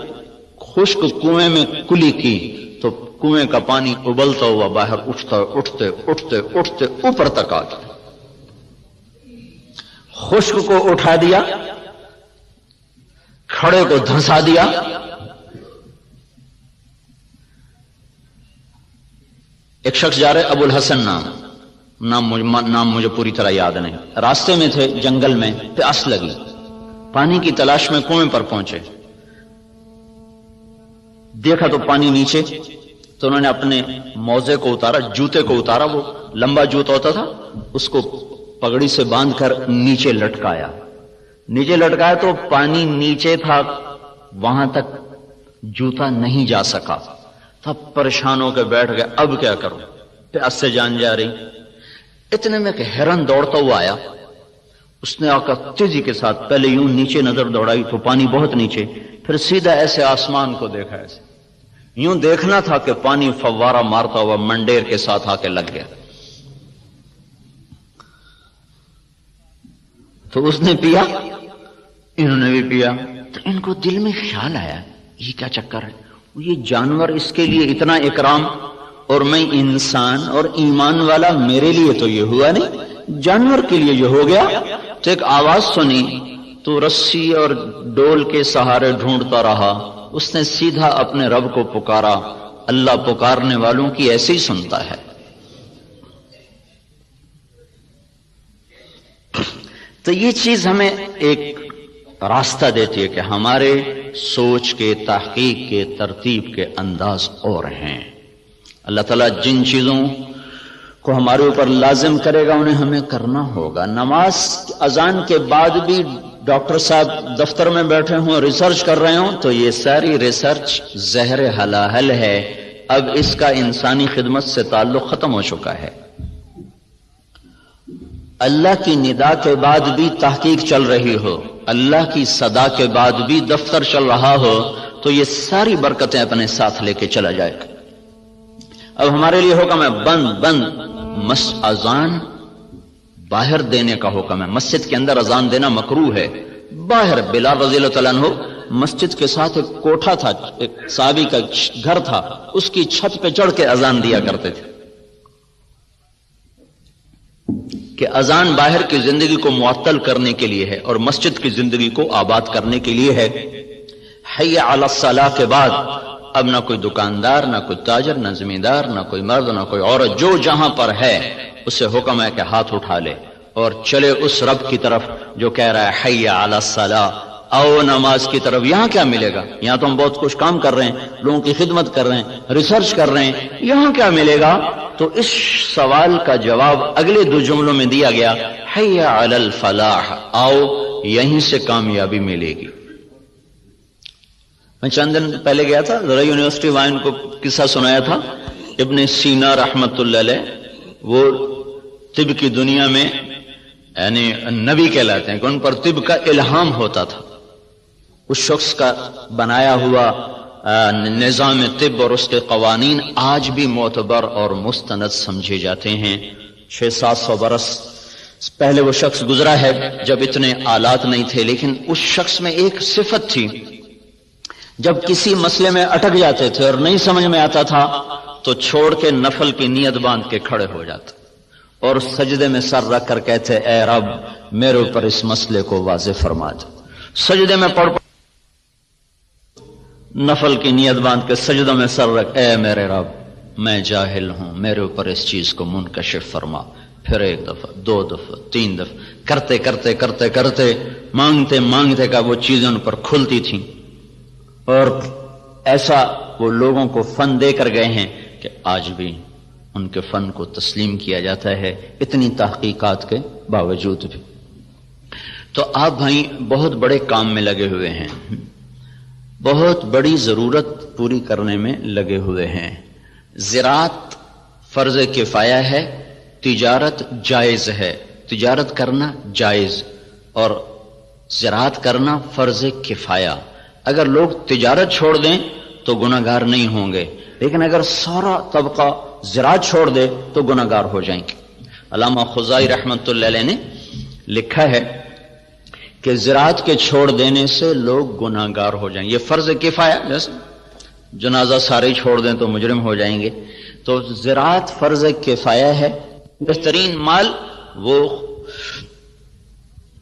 خشک کنویں میں کلی کی تو کنویں کا پانی ابلتا ہوا باہر اٹھتے اٹھتے اٹھتے اوپر تک آ گیا. خشک کو اٹھا دیا، کھڑے کو دھنسا دیا. ایک شخص جا رہے ابو الحسن نام مجھے پوری طرح یاد نہیں، راستے میں تھے جنگل میں، پیاس لگی، پانی کی تلاش میں کنویں پر پہنچے، دیکھا تو پانی نیچے، تو انہوں نے اپنے موزے کو اتارا، جوتے کو اتارا، وہ لمبا جوتا ہوتا تھا، اس کو پگڑی سے باندھ کر نیچے لٹکایا تو پانی نیچے تھا، وہاں تک جوتا نہیں جا سکا. تب پریشان ہو کے بیٹھ گئے، اب کیا کروں، پیاس سے جان جا رہی. اتنے میں کہ ہرن دوڑتا ہوا آیا، اس نے آ کر تیزی کے ساتھ پہلے یوں نیچے نظر دوڑائی تو پانی بہت نیچے، پھر سیدھا ایسے آسمان کو دیکھا، ایسے یوں دیکھنا تھا کہ پانی فوارہ مارتا ہوا منڈیر کے ساتھ آ کے لگ گیا. تو اس نے پیا، انہوں نے بھی پیا. تو ان کو دل میں خیال آیا یہ کیا چکر ہے، یہ جانور اس کے لیے اتنا اکرام اور میں انسان اور ایمان والا، میرے لیے تو یہ ہوا نہیں، جانور کے لیے یہ ہو گیا. تو ایک آواز سنی تو رسی اور ڈول کے سہارے ڈھونڈتا رہا. اس نے سیدھا اپنے رب کو پکارا. اللہ پکارنے والوں کی ایسے ہی سنتا ہے. تو یہ چیز ہمیں ایک راستہ دیتی ہے کہ ہمارے سوچ کے، تحقیق کے، ترتیب کے انداز اور ہیں. اللہ تعالیٰ جن چیزوں کو ہمارے اوپر لازم کرے گا انہیں ہمیں کرنا ہوگا. نماز اذان کے بعد بھی ڈاکٹر صاحب دفتر میں بیٹھے ہوں، ریسرچ کر رہے ہوں، تو یہ ساری ریسرچ زہر حلاحل ہے. اب اس کا انسانی خدمت سے تعلق ختم ہو چکا ہے. اللہ کی ندا کے بعد بھی تحقیق چل رہی ہو، اللہ کی صدا کے بعد بھی دفتر چل رہا ہو، تو یہ ساری برکتیں اپنے ساتھ لے کے چلا جائے گا. اب ہمارے لیے حکم ہے بند اذان باہر دینے کا حکم ہے. مسجد کے اندر اذان دینا مکروہ ہے. باہر بلال رضی اللہ تعالیٰ عنہ مسجد کے ساتھ ایک کوٹھا تھا، ایک صحابی کا گھر تھا، اس کی چھت پہ چڑھ کے اذان دیا کرتے تھے کہ اذان باہر کی زندگی کو معطل کرنے کے لیے ہے اور مسجد کی زندگی کو آباد کرنے کے لیے ہے. حی علی الصلاۃ کے بعد اب نہ کوئی دکاندار، نہ کوئی تاجر، نہ زمیندار، نہ کوئی مرد، نہ کوئی عورت، جو جہاں پر ہے اسے حکم ہے کہ ہاتھ اٹھا لے اور چلے اس رب کی طرف جو کہہ رہا ہے حی علی الصلاۃ، آؤ نماز کی طرف. یہاں کیا ملے گا؟ یہاں تو ہم بہت کچھ کام کر رہے ہیں، لوگوں کی خدمت کر رہے ہیں، ریسرچ کر رہے ہیں، یہاں کیا ملے گا؟ تو اس سوال کا جواب اگلے دو جملوں میں دیا گیا، حی علی الفلاح، آؤ یہیں سے کامیابی ملے گی. میں چند دن پہلے گیا تھا، ذرا یونیورسٹی وائن کو قصہ سنایا تھا. ابن سینا رحمت اللہ علیہ، وہ طب کی دنیا میں یعنی نبی کہلاتے ہیں کہ ان پر طب کا الہام ہوتا تھا. اس شخص کا بنایا ہوا نظام طب اور اس کے قوانین آج بھی معتبر اور مستند سمجھے جاتے ہیں. 600-700 برس پہلے وہ شخص گزرا ہے جب اتنے آلات نہیں تھے، لیکن اس شخص میں ایک صفت تھی، جب کسی مسئلے میں اٹک جاتے تھے اور نہیں سمجھ میں آتا تھا تو چھوڑ کے نفل کی نیت باندھ کے کھڑے ہو جاتے اور سجدے میں سر رکھ کر کہتے، اے رب میرے اوپر اس مسئلے کو واضح فرما دے. سجدے میں پڑھ نفل کی نیت باندھ کے سجدوں میں سر رکھ، اے میرے رب میں جاہل ہوں، میرے اوپر اس چیز کو منکشف فرما. پھر 1 دفعہ 2 دفعہ 3 دفعہ کرتے کرتے کرتے کرتے مانگتے مانگتے کا وہ چیزیں ان پر کھلتی تھیں. اور ایسا وہ لوگوں کو فن دے کر گئے ہیں کہ آج بھی ان کے فن کو تسلیم کیا جاتا ہے، اتنی تحقیقات کے باوجود بھی. تو آپ بھائی بہت بڑے کام میں لگے ہوئے ہیں، بہت بڑی ضرورت پوری کرنے میں لگے ہوئے ہیں. زراعت فرض کفایہ ہے، تجارت جائز ہے. تجارت کرنا جائز اور زراعت کرنا فرض کفایہ. اگر لوگ تجارت چھوڑ دیں تو گناہگار نہیں ہوں گے، لیکن اگر سارا طبقہ زراعت چھوڑ دے تو گناہگار ہو جائیں گے. علامہ خزائی رحمت اللہ علیہ نے لکھا ہے کہ زراعت کے چھوڑ دینے سے لوگ گناہگار ہو جائیں. یہ فرض کفایہ، جیسے جنازہ سارے چھوڑ دیں تو مجرم ہو جائیں گے. تو زراعت فرض کفایہ ہے. بہترین مال وہ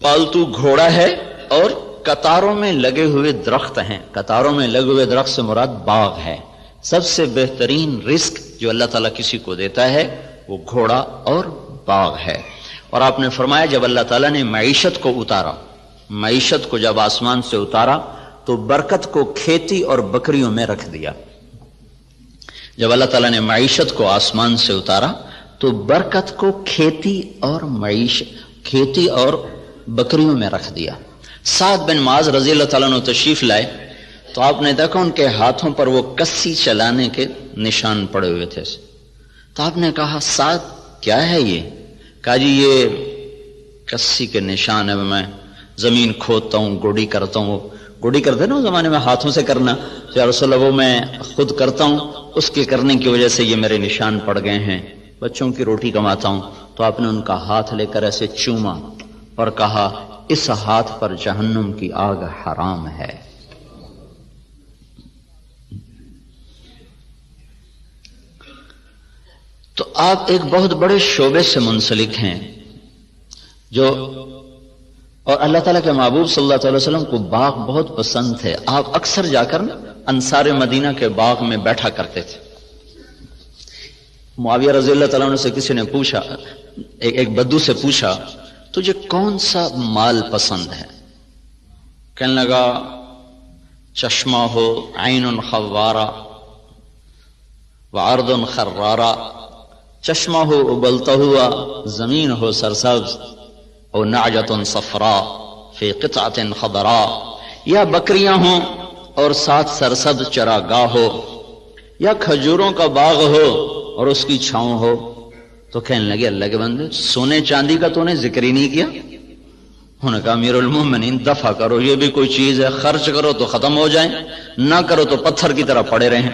پالتو گھوڑا ہے اور قطاروں میں لگے ہوئے درخت ہیں. قطاروں میں لگے ہوئے درخت سے مراد باغ ہے. سب سے بہترین رزق جو اللہ تعالیٰ کسی کو دیتا ہے وہ گھوڑا اور باغ ہے. اور آپ نے فرمایا جب اللہ تعالیٰ نے معیشت کو اتارا، معیشت کو جب آسمان سے اتارا تو برکت کو کھیتی اور بکریوں میں رکھ دیا. جب اللہ تعالیٰ نے معیشت کو آسمان سے اتارا تو برکت کو کھیتی اور بکریوں میں رکھ دیا. سعد بن معاذ رضی اللہ تعالیٰ عنہ تشریف لائے تو آپ نے دیکھا ان کے ہاتھوں پر وہ کسی چلانے کے نشان پڑے ہوئے تھے. تو آپ نے کہا سعد کیا ہے یہ؟ کہا جی یہ کسی کے نشان ہے، میں زمین کھودتا ہوں، گوڑی کرتا ہوں. گوڑی کرتے نا اس زمانے میں ہاتھوں سے کرنا، تو یا رسول اللہ وہ میں خود کرتا ہوں، اس کے کرنے کی وجہ سے یہ میرے نشان پڑ گئے ہیں. بچوں کی روٹی کماتا ہوں. تو آپ نے ان کا ہاتھ لے کر ایسے چوما اور کہا اس ہاتھ پر جہنم کی آگ حرام ہے. تو آپ ایک بہت بڑے شعبے سے منسلک ہیں جو، اور اللہ تعالیٰ کے محبوب صلی اللہ علیہ وسلم کو باغ بہت پسند تھے. آپ اکثر جا کر انصار مدینہ کے باغ میں بیٹھا کرتے تھے. معاویہ رضی اللہ تعالیٰ عنہ سے کسی نے پوچھا، ایک بدو سے پوچھا تجھے کون سا مال پسند ہے؟ کہنے لگا چشمہ ہو، عین خوارہ وعرض خرارہ. چشمہ ہو ابلتا ہوا، زمین ہو سرسبز، او نعجۃ صفراء فی قطعۃ خضراء. یا بکریاں ہوں اور ساتھ سرسبز چراگاہ ہو، یا کھجوروں کا باغ ہو اور اس کی چھاؤں ہو. تو کہنے لگے اللہ کے بندے سونے چاندی کا تو نے ذکر ہی نہیں کیا. انہوں نے کہا امیر المومنین دفع کرو، یہ بھی کوئی چیز ہے، خرچ کرو تو ختم ہو جائیں، نہ کرو تو پتھر کی طرح پڑے رہیں.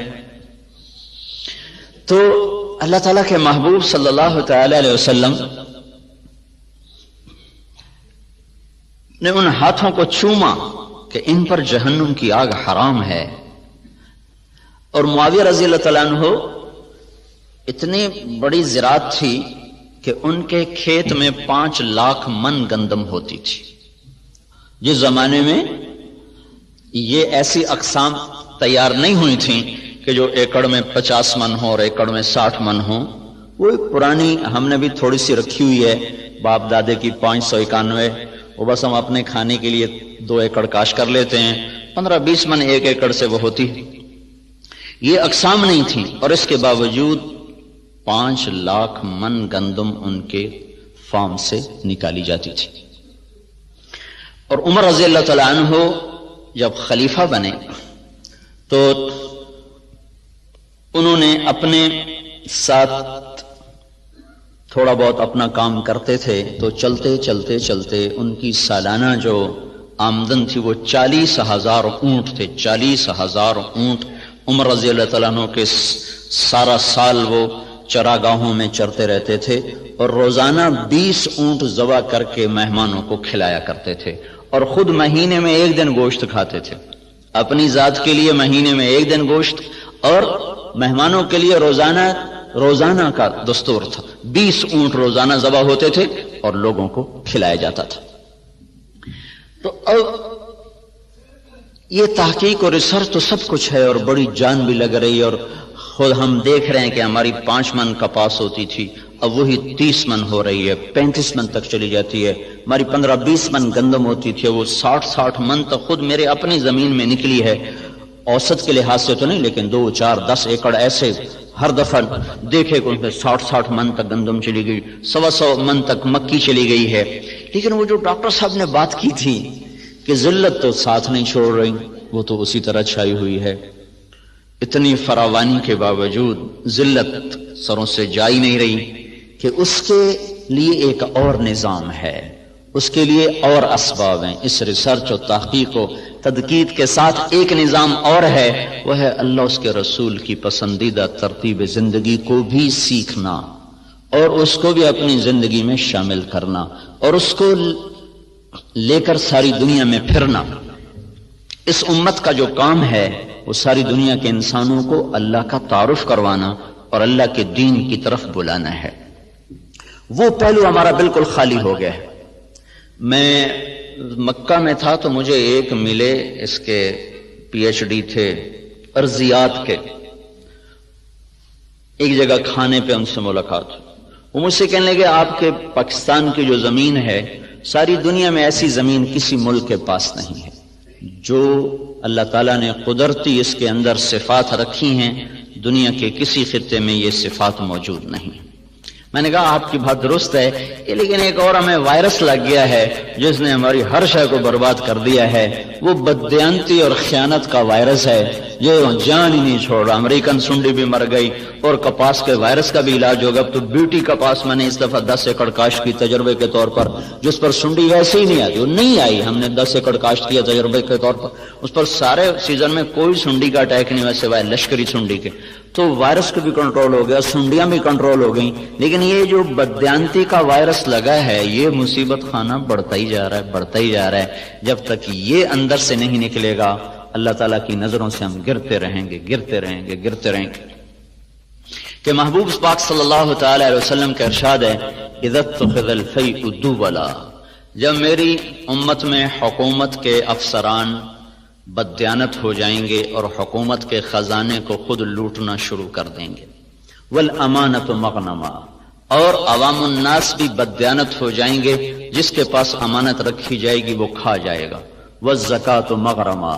تو اللہ تعالیٰ کے محبوب صلی اللہ تعالی علیہ وسلم نے ان ہاتھوں کو چوما کہ ان پر جہنم کی آگ حرام ہے. اور معاویہ رضی اللہ تعالیٰ عنہ اتنی بڑی زراعت تھی کہ ان کے کھیت میں 5 لاکھ من گندم ہوتی تھی. جس زمانے میں یہ ایسی اقسام تیار نہیں ہوئی تھیں کہ جو ایکڑ میں 50 من ہو اور ایکڑ میں 60 من ہو. وہ ایک پرانی ہم نے بھی تھوڑی سی رکھی ہوئی ہے باپ دادے کی 591، وہ بس ہم اپنے کھانے کے لیے 2 ایکڑ کاشت کر لیتے ہیں، 15-20 من 1 ایکڑ سے وہ ہوتی. یہ اقسام نہیں تھیں اور اس کے باوجود 5 لاکھ من گندم ان کے فارم سے نکالی جاتی تھی. اور عمر رضی اللہ تعالیٰ عنہ جب خلیفہ بنے تو انہوں نے اپنے ساتھ تھوڑا بہت اپنا کام کرتے تھے، تو چلتے چلتے چلتے ان کی سالانہ جو آمدن تھی وہ 40,000 اونٹ تھے. 40,000 اونٹ عمر رضی اللہ تعالیٰ عنہ کے سارا سال وہ چراگاہوں میں چرتے رہتے تھے اور روزانہ 20 اونٹ ذبح کر کے مہمانوں کو کھلایا کرتے تھے. اور خود مہینے میں 1 دن گوشت کھاتے تھے، اپنی ذات کے لیے مہینے میں 1 دن گوشت، اور مہمانوں کے لیے روزانہ کا دستور تھا. 20 اونٹ روزانہ ذبح ہوتے تھے اور لوگوں کو کھلایا جاتا تھا. تو اب یہ تحقیق اور ریسرچ تو سب کچھ ہے اور بڑی جان بھی لگ رہی ہے، اور خود ہم دیکھ رہے ہیں کہ ہماری 5 من کپاس ہوتی تھی اب وہی 30 من ہو رہی ہے، 35 من تک چلی جاتی ہے. ہماری 15-20 من گندم ہوتی تھی، وہ 60 من تک خود میرے اپنی زمین میں نکلی ہے. اوسط کے لحاظ سے تو نہیں، لیکن 2, 4, 10 ایکڑ ایسے ہر دفعہ دیکھے کہ ان میں 60 من تک گندم چلی گئی، 100 من تک مکی چلی گئی ہے. لیکن وہ جو ڈاکٹر صاحب نے بات کی تھی کہ ذلت تو ساتھ نہیں چھوڑ رہی، وہ تو اسی طرح چھائی ہوئی ہے. اتنی فراوانی کے باوجود ذلت سروں سے جائی نہیں رہی کہ اس کے لیے ایک اور نظام ہے، اس کے لیے اور اسباب ہیں. اس ریسرچ و تحقیق و تدقیق کے ساتھ ایک نظام اور ہے، وہ ہے اللہ اس کے رسول کی پسندیدہ ترتیب زندگی کو بھی سیکھنا اور اس کو بھی اپنی زندگی میں شامل کرنا اور اس کو لے کر ساری دنیا میں پھرنا. اس امت کا جو کام ہے وہ ساری دنیا کے انسانوں کو اللہ کا تعارف کروانا اور اللہ کے دین کی طرف بلانا ہے۔ وہ پہلو ہمارا بالکل خالی ہو گیا ہے۔ میں مکہ میں تھا تو مجھے ایک ملے، اس کے پی ایچ ڈی تھے ارضیات کے، ایک جگہ کھانے پہ ان سے ملاقات، وہ مجھ سے کہنے لگے آپ کے پاکستان کی جو زمین ہے ساری دنیا میں ایسی زمین کسی ملک کے پاس نہیں ہے جو اللہ تعالیٰ نے قدرتی اس کے اندر صفات رکھی ہیں، دنیا کے کسی خطے میں یہ صفات موجود نہیں۔ میں نے کہا آپ کی بات درست ہے، لیکن ایک اور ہمیں وائرس لگ گیا ہے جس نے ہماری ہر شے کو برباد کر دیا ہے، وہ بددیانتی اور خیانت کا وائرس ہے جو جان ہی نہیں چھوڑ رہا۔ امریکن سنڈی بھی مر گئی اور کپاس کے وائرس کا بھی علاج ہوگا۔ تو بیوٹی کپاس میں نے اس دفعہ 10 ایکڑ کاشت کی تجربے کے طور پر، جس پر سنڈی ویسے ہی نہیں آتی، وہ نہیں آئی، ہم نے 10 ایکڑ کاشت کیا تجربے کے طور پر، اس پر سارے سیزن میں کوئی سنڈی کا اٹیک نہیں ہوا سوائے لشکری سنڈی کے۔ تو وائرس کو بھی کنٹرول ہو گیا، سنڈیاں بھی کنٹرول ہو گئیں، لیکن یہ جو بددیانتی کا وائرس لگا ہے یہ مصیبت خانہ بڑھتا ہی جا رہا ہے، بڑھتا ہی جا رہا ہے۔ جب تک یہ اندر سے نہیں نکلے گا اللہ تعالیٰ کی نظروں سے ہم گرتے رہیں گے، گرتے رہیں گے، گرتے رہیں گے۔ کہ محبوب پاک صلی اللہ تعالی علیہ وسلم کا ارشاد ہے اذا اتخذ الفیء دولا، جب میری امت میں حکومت کے افسران بددیانت ہو جائیں گے اور حکومت کے خزانے کو خود لوٹنا شروع کر دیں گے، والامانۃ مغنما، اور عوام الناس بھی بددیانت ہو جائیں گے، جس کے پاس امانت رکھی جائے گی وہ کھا جائے گا، والزکاۃ مغرما،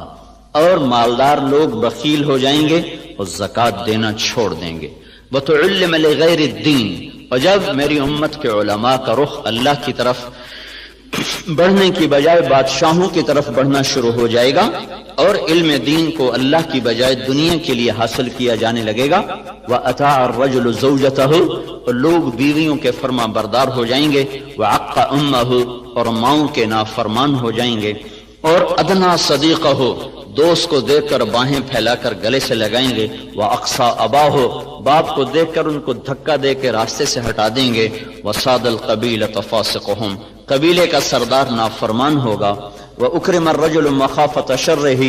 اور مالدار لوگ بخیل ہو جائیں گے اور زکوٰۃ دینا چھوڑ دیں گے، وتعلم لغیر الدین، اور جب میری امت کے علماء کا رخ اللہ کی طرف بڑھنے کی بجائے بادشاہوں کی طرف بڑھنا شروع ہو جائے گا اور علم دین کو اللہ کی بجائے دنیا کے لیے حاصل کیا جانے لگے گا، وَأَطَاعَ الرَّجُلُ زَوْجَتَهُ، اور لوگ بیویوں کے فرما بردار ہو جائیں گے، وَعَقَّ أُمَّهُ، اور ماؤں کے نافرمان ہو جائیں گے، اور ادنا صدیقہ، دوست کو دیکھ کر باہیں پھیلا کر گلے سے لگائیں گے، وَأَقْصَى أَبَاهُ، باپ کو دیکھ کر ان کو دھکا دے کے راستے سے ہٹا دیں گے، وَصَادَ الْقَبِيلَةَ فَاسِقُهُمْ، قبیلے کا سردار نافرمان ہوگا، وَأُكْرِمَ الرَّجُلُ مَخَافَةَ شَرِّهِ،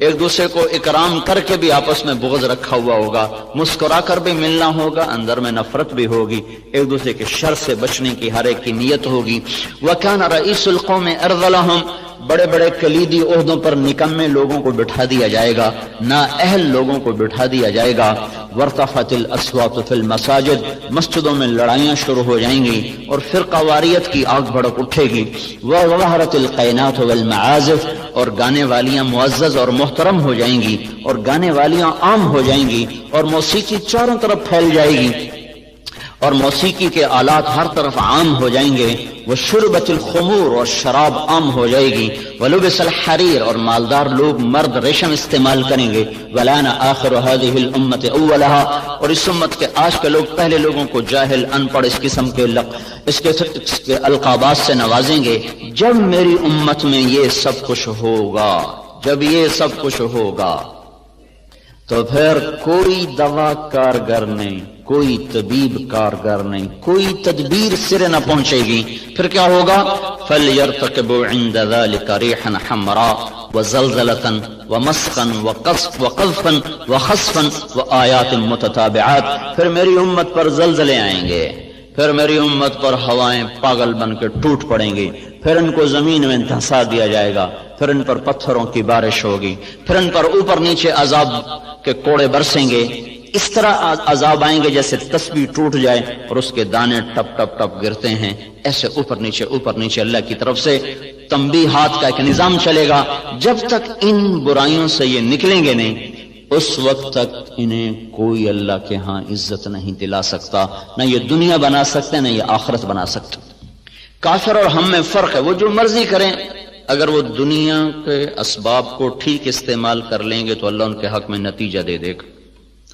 ایک دوسرے کو اکرام کر کے بھی آپس میں بغض رکھا ہوا ہوگا، مسکرا کر بھی ملنا ہوگا، اندر میں نفرت بھی ہوگی، ایک دوسرے کے شر سے بچنے کی ہر ایک کی نیت ہوگی، وَكَانَ رَئِيسُ الْقَوْمِ أَرْذَلَهُمْ، بڑے بڑے کلیدی عہدوں پر نکمے لوگوں کو بٹھا دیا جائے گا، نااہل لوگوں کو بٹھا دیا جائے گا، وارتفعت الاصوات فی المساجد، مسجدوں میں لڑائیاں شروع ہو جائیں گی اور فرقہ واریت کی آگ بھڑک اٹھے گی، وظہرت القینات والمعازف، اور گانے والیاں معزز اور محترم ہو جائیں گی اور گانے والیاں عام ہو جائیں گی اور موسیقی چاروں طرف پھیل جائے گی اور موسیقی کے آلات ہر طرف عام ہو جائیں گے، وشربت الخمور، اور شراب عام ہو جائے گی، ولبس الحریر، اور مالدار لوگ مرد ریشم استعمال کریں گے، ولان آخر هذه الامه اولها، اور اس امت کے آج کے لوگ پہلے لوگوں کو جاہل، ان پڑھ، اس قسم کے اس کے القابات سے نوازیں گے۔ جب میری امت میں یہ سب کچھ ہوگا، جب یہ سب کچھ ہوگا تو پھر کوئی دوا کارگر نہیں، کوئی طبیب کارگر نہیں، کوئی تدبیر سرے نہ پہنچے گی۔ پھر کیا ہوگا؟ فَلْيَرْتَقِبُوا عِنْدَ ذَلِكَ رِيحًا حَمْرَاءَ وَزَلْزَلَةً وَمَسْخًا وَقَذْفًا وَخَسْفًا وَآيَاتٍ مُتَتَابِعَاتٍ، پھر میری امت پر زلزلے آئیں گے، پھر میری امت پر ہوائیں پاگل بن کے ٹوٹ پڑیں گی، پھر ان کو زمین میں دھسا دیا جائے گا، پھر ان پر پتھروں کی بارش ہوگی، پھر ان پر اوپر نیچے عذاب کے کوڑے برسیں گے، اس طرح عذاب آئیں گے جیسے تسبیح ٹوٹ جائے اور اس کے دانے ٹپ ٹپ ٹپ گرتے ہیں، ایسے اوپر نیچے اللہ کی طرف سے تنبیہات کا ایک نظام چلے گا۔ جب تک ان برائیوں سے یہ نکلیں گے نہیں، اس وقت تک انہیں کوئی اللہ کے ہاں عزت نہیں دلا سکتا، نہ یہ دنیا بنا سکتے نہ یہ آخرت بنا سکتے۔ کافر اور ہم میں فرق ہے، وہ جو مرضی کریں، اگر وہ دنیا کے اسباب کو ٹھیک استعمال کر لیں گے تو اللہ ان کے حق میں نتیجہ دے دے گا۔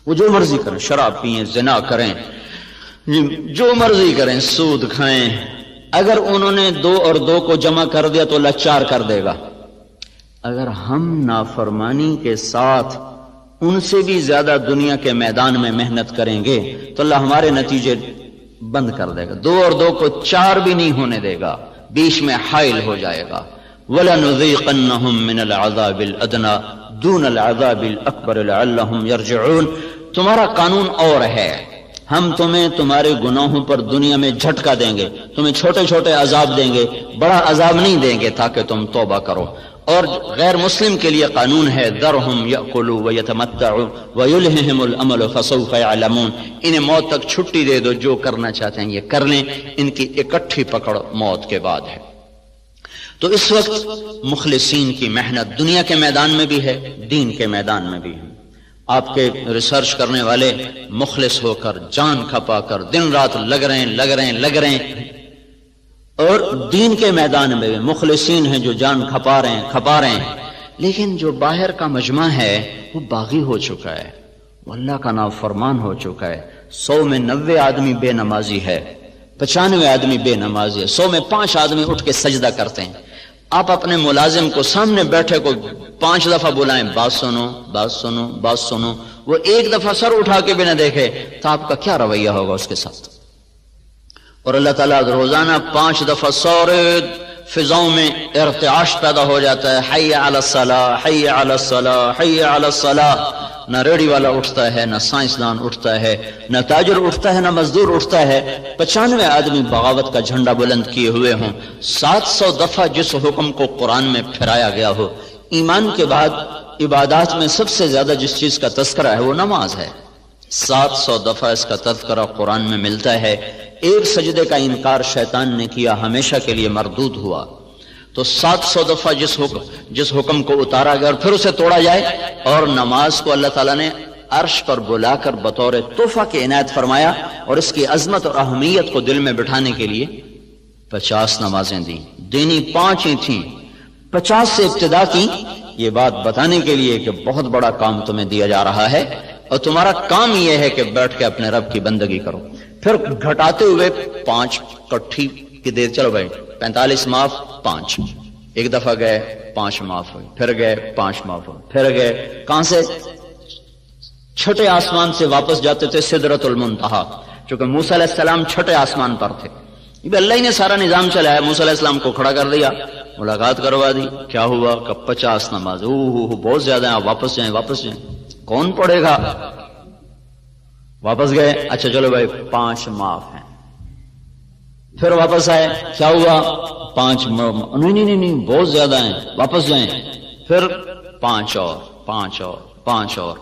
وہ جو مرضی کریں، شراب پئیں، زنا کریں، جو مرضی کریں، سود کھائیں، اگر انہوں نے 2 اور 2 کو جمع کر دیا تو اللہ 4 کر دے گا۔ اگر ہم نافرمانی کے ساتھ ان سے بھی زیادہ دنیا کے میدان میں محنت کریں گے تو اللہ ہمارے نتیجے بند کر دے گا، 2 اور 2 کو 4 بھی نہیں ہونے دے گا، بیچ میں حائل ہو جائے گا۔ وَلَنُذِيقَنَّهُم مِّنَ الْعَذَابِ الْأَدْنَىٰ دُونَ الْعَذَابِ الْأَكْبَرِ لَعَلَّهُمْ يَرْجِعُونَ۔ تمہارا قانون اور ہے، ہم تمہیں تمہارے گناہوں پر دنیا میں جھٹکا دیں گے، تمہیں چھوٹے چھوٹے عذاب دیں گے، بڑا عذاب نہیں دیں گے تاکہ تم توبہ کرو۔ اور غیر مسلم کے لیے قانون ہے ذرہم یأکلوا ویتمتعوا ویلہہم الامل فسوف یعلمون، انہیں موت تک چھٹی دے دو، جو کرنا چاہتے ہیں یہ کر لیں، ان کی اکٹھی پکڑ موت کے بعد ہے۔ تو اس وقت مخلصین کی محنت دنیا کے میدان میں بھی ہے، دین کے میدان میں بھی ہے۔ آپ کے ریسرچ کرنے والے مخلص ہو کر جان کھپا کر دن رات لگ رہے ہیں اور دین کے میدان میں بھی مخلصین ہیں جو جان کھپا رہے ہیں، لیکن جو باہر کا مجمع ہے وہ باغی ہو چکا ہے، وہ اللہ کا نافرمان ہو چکا ہے۔ 100 میں 90 آدمی بے نمازی ہے، 95 آدمی بے نمازی ہے، 100 میں 5 آدمی اٹھ کے سجدہ کرتے ہیں۔ آپ اپنے ملازم کو سامنے بیٹھے کو 5 دفعہ بلائیں، بات سنو بات سنو بات سنو، وہ ایک دفعہ سر اٹھا کے بھی نہ دیکھے تو آپ کا کیا رویہ ہوگا اس کے ساتھ؟ اور اللہ تعالیٰ روزانہ 5 دفعہ سورے فضاؤں میں ارتعاش پیدا ہو جاتا ہے، حی علی الصلاۃ حی علی الصلاۃ حی علی الصلاۃ۔ نہ ریڑھی والا اٹھتا ہے، نہ سائنسدان اٹھتا ہے، نہ تاجر اٹھتا ہے، نہ مزدور اٹھتا ہے۔ 95 آدمی بغاوت کا جھنڈا بلند کیے ہوئے ہوں۔ 700 دفعہ جس حکم کو قرآن میں پھیرایا گیا ہو، ایمان کے بعد عبادات میں سب سے زیادہ جس چیز کا تذکرہ ہے وہ نماز ہے، 700 دفعہ اس کا تذکرہ قرآن میں ملتا ہے۔ ایک سجدے کا انکار شیطان نے کیا، ہمیشہ کے لیے مردود ہوا۔ تو 700 دفعہ جس حکم کو اتارا گیا اور پھر اسے توڑا جائے، اور نماز کو اللہ تعالیٰ نے عرش پر بلا کر بطور تحفہ کے عنایت فرمایا، اور اس کی عظمت اور اہمیت کو دل میں بٹھانے کے لیے 50 نمازیں دیں، دینی 5 ہی تھیں، 50 سے ابتدا کی، یہ بات بتانے کے لیے کہ بہت بڑا کام تمہیں دیا جا رہا ہے اور تمہارا کام یہ ہے کہ بیٹھ کے اپنے رب کی بندگی کرو۔ پھر گھٹاتے ہوئے 5 کٹھی کی دیر، چلو بھائی 45 معاف 5، ایک دفعہ گئے 5 معاف ہوئے، پھر گئے 5 معاف ہوئے، پھر گئے کہاں سے؟ چھٹے آسمان سے واپس جاتے تھے سدرۃ المنتہا، چونکہ موسیٰ علیہ السلام چھٹے آسمان پر تھے۔ یہ اللہ ہی نے سارا نظام چلایا، موسیٰ علیہ السلام کو کھڑا کر دیا، ملاقات کروا دی، کیا ہوا کہ 50 نماز، بہت زیادہ ہیں، واپس جائیں واپس جائیں، کون پڑھے گا؟ واپس گئے، اچھا چلو بھائی 5 معاف ہیں، پھر واپس آئے، کیا ہوا؟ 5 نہیں بہت زیادہ ہیں، واپس جائیں، پھر 5 اور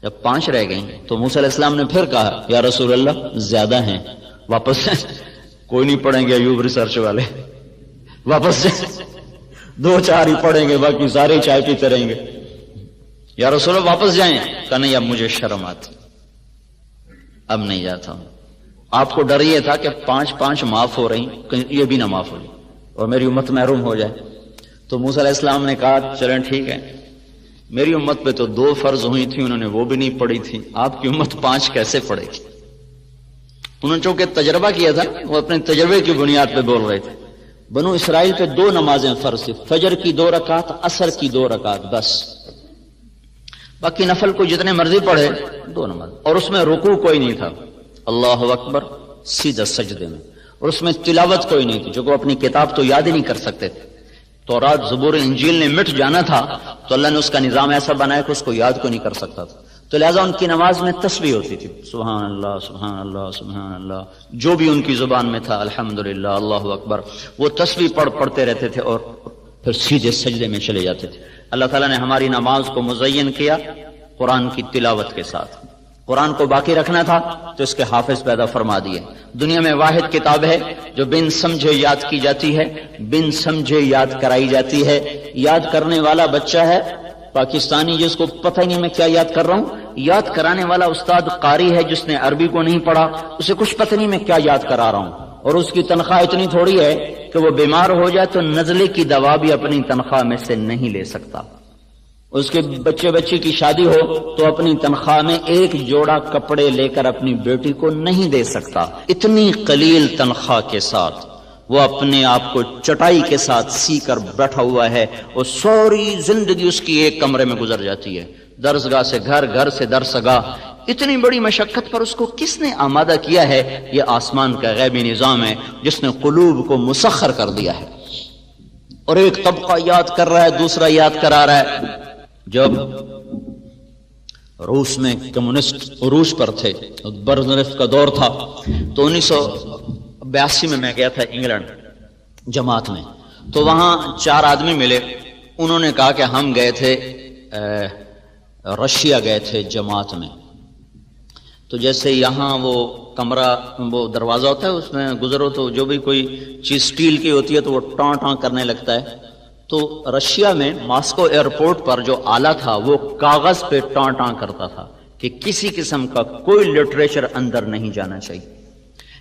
جب 5 رہ گئیں تو موسیٰ علیہ السلام نے پھر کہا یا رسول اللہ زیادہ ہیں، واپس جائیں، کوئی نہیں پڑھیں گے ایوب ریسرچ والے، واپس جائیں، 2-4 ہی پڑھیں گے، باقی سارے چائے پیتے رہیں گے، یا رسول اللہ واپس جائیں، کہا نہیں اب مجھے شرم آتی، اب نہیں جاتا ہوں۔ آپ کو ڈر یہ تھا کہ 5 معاف ہو رہی، یہ بھی نہ معاف ہو جائے اور میری امت محروم ہو جائے۔ تو موسیٰ علیہ السلام نے کہا چلیں ٹھیک ہے، میری امت پہ تو 2 فرض ہوئی تھی، انہوں نے وہ بھی نہیں پڑھی تھی، آپ کی امت 5 کیسے پڑھے گی؟ انہوں نے چونکہ تجربہ کیا تھا، وہ اپنے تجربے کی بنیاد پہ بول رہے تھے۔ بنو اسرائیل پہ 2 نمازیں فرض تھی، فجر کی 2 رکعت، عصر کی 2 رکعت بس، باقی نفل کو جتنے مرضی پڑھے 2 نماز، اور اس میں رکوع کوئی نہیں تھا، اللہ اکبر سیدھا سجدے میں، اور اس میں تلاوت کوئی نہیں تھی، جو کہ اپنی کتاب تو یاد ہی نہیں کر سکتے تھے، تورات زبور انجیل نے مٹ جانا تھا تو اللہ نے اس کا نظام ایسا بنایا کہ اس کو یاد کو نہیں کر سکتا تھا، تو لہٰذا ان کی نماز میں تسبیح ہوتی تھی، سبحان اللہ سبحان اللہ سبحان اللہ، جو بھی ان کی زبان میں تھا، الحمدللہ اللہ اکبر، وہ تسبیح پڑھتے رہتے تھے اور پھر سیدھے سجدے میں چلے جاتے تھے۔ اللہ تعالیٰ نے ہماری نماز کو مزین کیا قرآن کی تلاوت کے ساتھ، قرآن کو باقی رکھنا تھا تو اس کے حافظ پیدا فرما دیے۔ دنیا میں واحد کتاب ہے جو بن سمجھے یاد کی جاتی ہے، بن سمجھے یاد کرائی جاتی ہے، یاد کرنے والا بچہ ہے پاکستانی جس کو پتہ نہیں میں کیا یاد کر رہا ہوں، یاد کرانے والا استاد قاری ہے جس نے عربی کو نہیں پڑھا، اسے کچھ پتہ نہیں میں کیا یاد کرا رہا ہوں، اور اس کی تنخواہ اتنی تھوڑی ہے کہ وہ بیمار ہو جائے تو نزلے کی دوا بھی اپنی تنخواہ میں سے نہیں لے سکتا، اس کے بچے کی شادی ہو تو اپنی تنخواہ میں 1 جوڑا کپڑے لے کر اپنی بیٹی کو نہیں دے سکتا، اتنی قلیل تنخواہ کے ساتھ وہ اپنے آپ کو چٹائی کے ساتھ سی کر بیٹھا ہوا ہے، اور ساری زندگی اس کی 1 کمرے میں گزر جاتی ہے، درسگاہ سے گھر، گھر سے درسگاہ، اتنی بڑی مشقت پر اس کو کس نے آمادہ کیا ہے؟ یہ آسمان کا غیبی نظام ہے جس نے قلوب کو مسخر کر دیا ہے، اور ایک طبقہ یاد کر رہا ہے، دوسرا یاد کرا رہا ہے۔ جب روس میں کمیونسٹ عروج پر تھے، برزنف کا دور تھا، تو 1982 میں میں گیا تھا انگلینڈ جماعت میں، تو وہاں 4 آدمی ملے، انہوں نے کہا کہ ہم گئے تھے رشیا گئے تھے جماعت میں، تو جیسے یہاں وہ کمرہ وہ دروازہ ہوتا ہے، اس میں گزرو تو جو بھی کوئی چیز سٹیل کی ہوتی ہے تو وہ ٹاں ٹاں کرنے لگتا ہے، تو رشیا میں ماسکو ایئرپورٹ پر جو آلہ تھا وہ کاغذ پہ ٹاں ٹاں کرتا تھا کہ کسی قسم کا کوئی لٹریچر اندر نہیں جانا چاہیے۔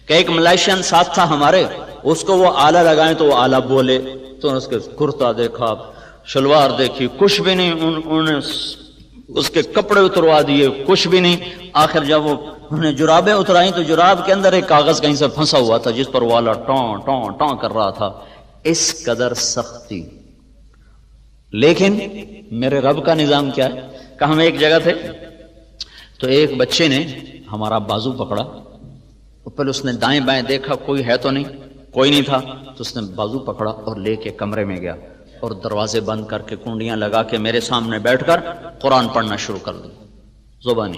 کہ ایک ملائیشین ساتھ تھا ہمارے، اس کو وہ آلہ لگائیں تو وہ آلہ بولے، تو اس کے کرتا دیکھا، شلوار دیکھی، کچھ بھی نہیں، انہوں نے اس کے کپڑے اتروا دیے، کچھ بھی نہیں۔ آخر جب وہ انہوں نے جرابیں اترائیں تو جراب کے اندر ایک کاغذ کہیں سے پھنسا ہوا تھا جس پر وہ آلہ ٹاں ٹاں ٹاں کر رہا تھا۔ اس قدر سختی۔ لیکن میرے رب کا نظام کیا ہے کہ ہم ایک جگہ تھے تو ایک بچے نے ہمارا بازو پکڑا، پہلے اس نے دائیں بائیں دیکھا کوئی ہے تو نہیں، کوئی نہیں تھا، تو اس نے بازو پکڑا اور لے کے کمرے میں گیا اور دروازے بند کر کے کنڈیاں لگا کے میرے سامنے بیٹھ کر قرآن پڑھنا شروع کر دی زبانی،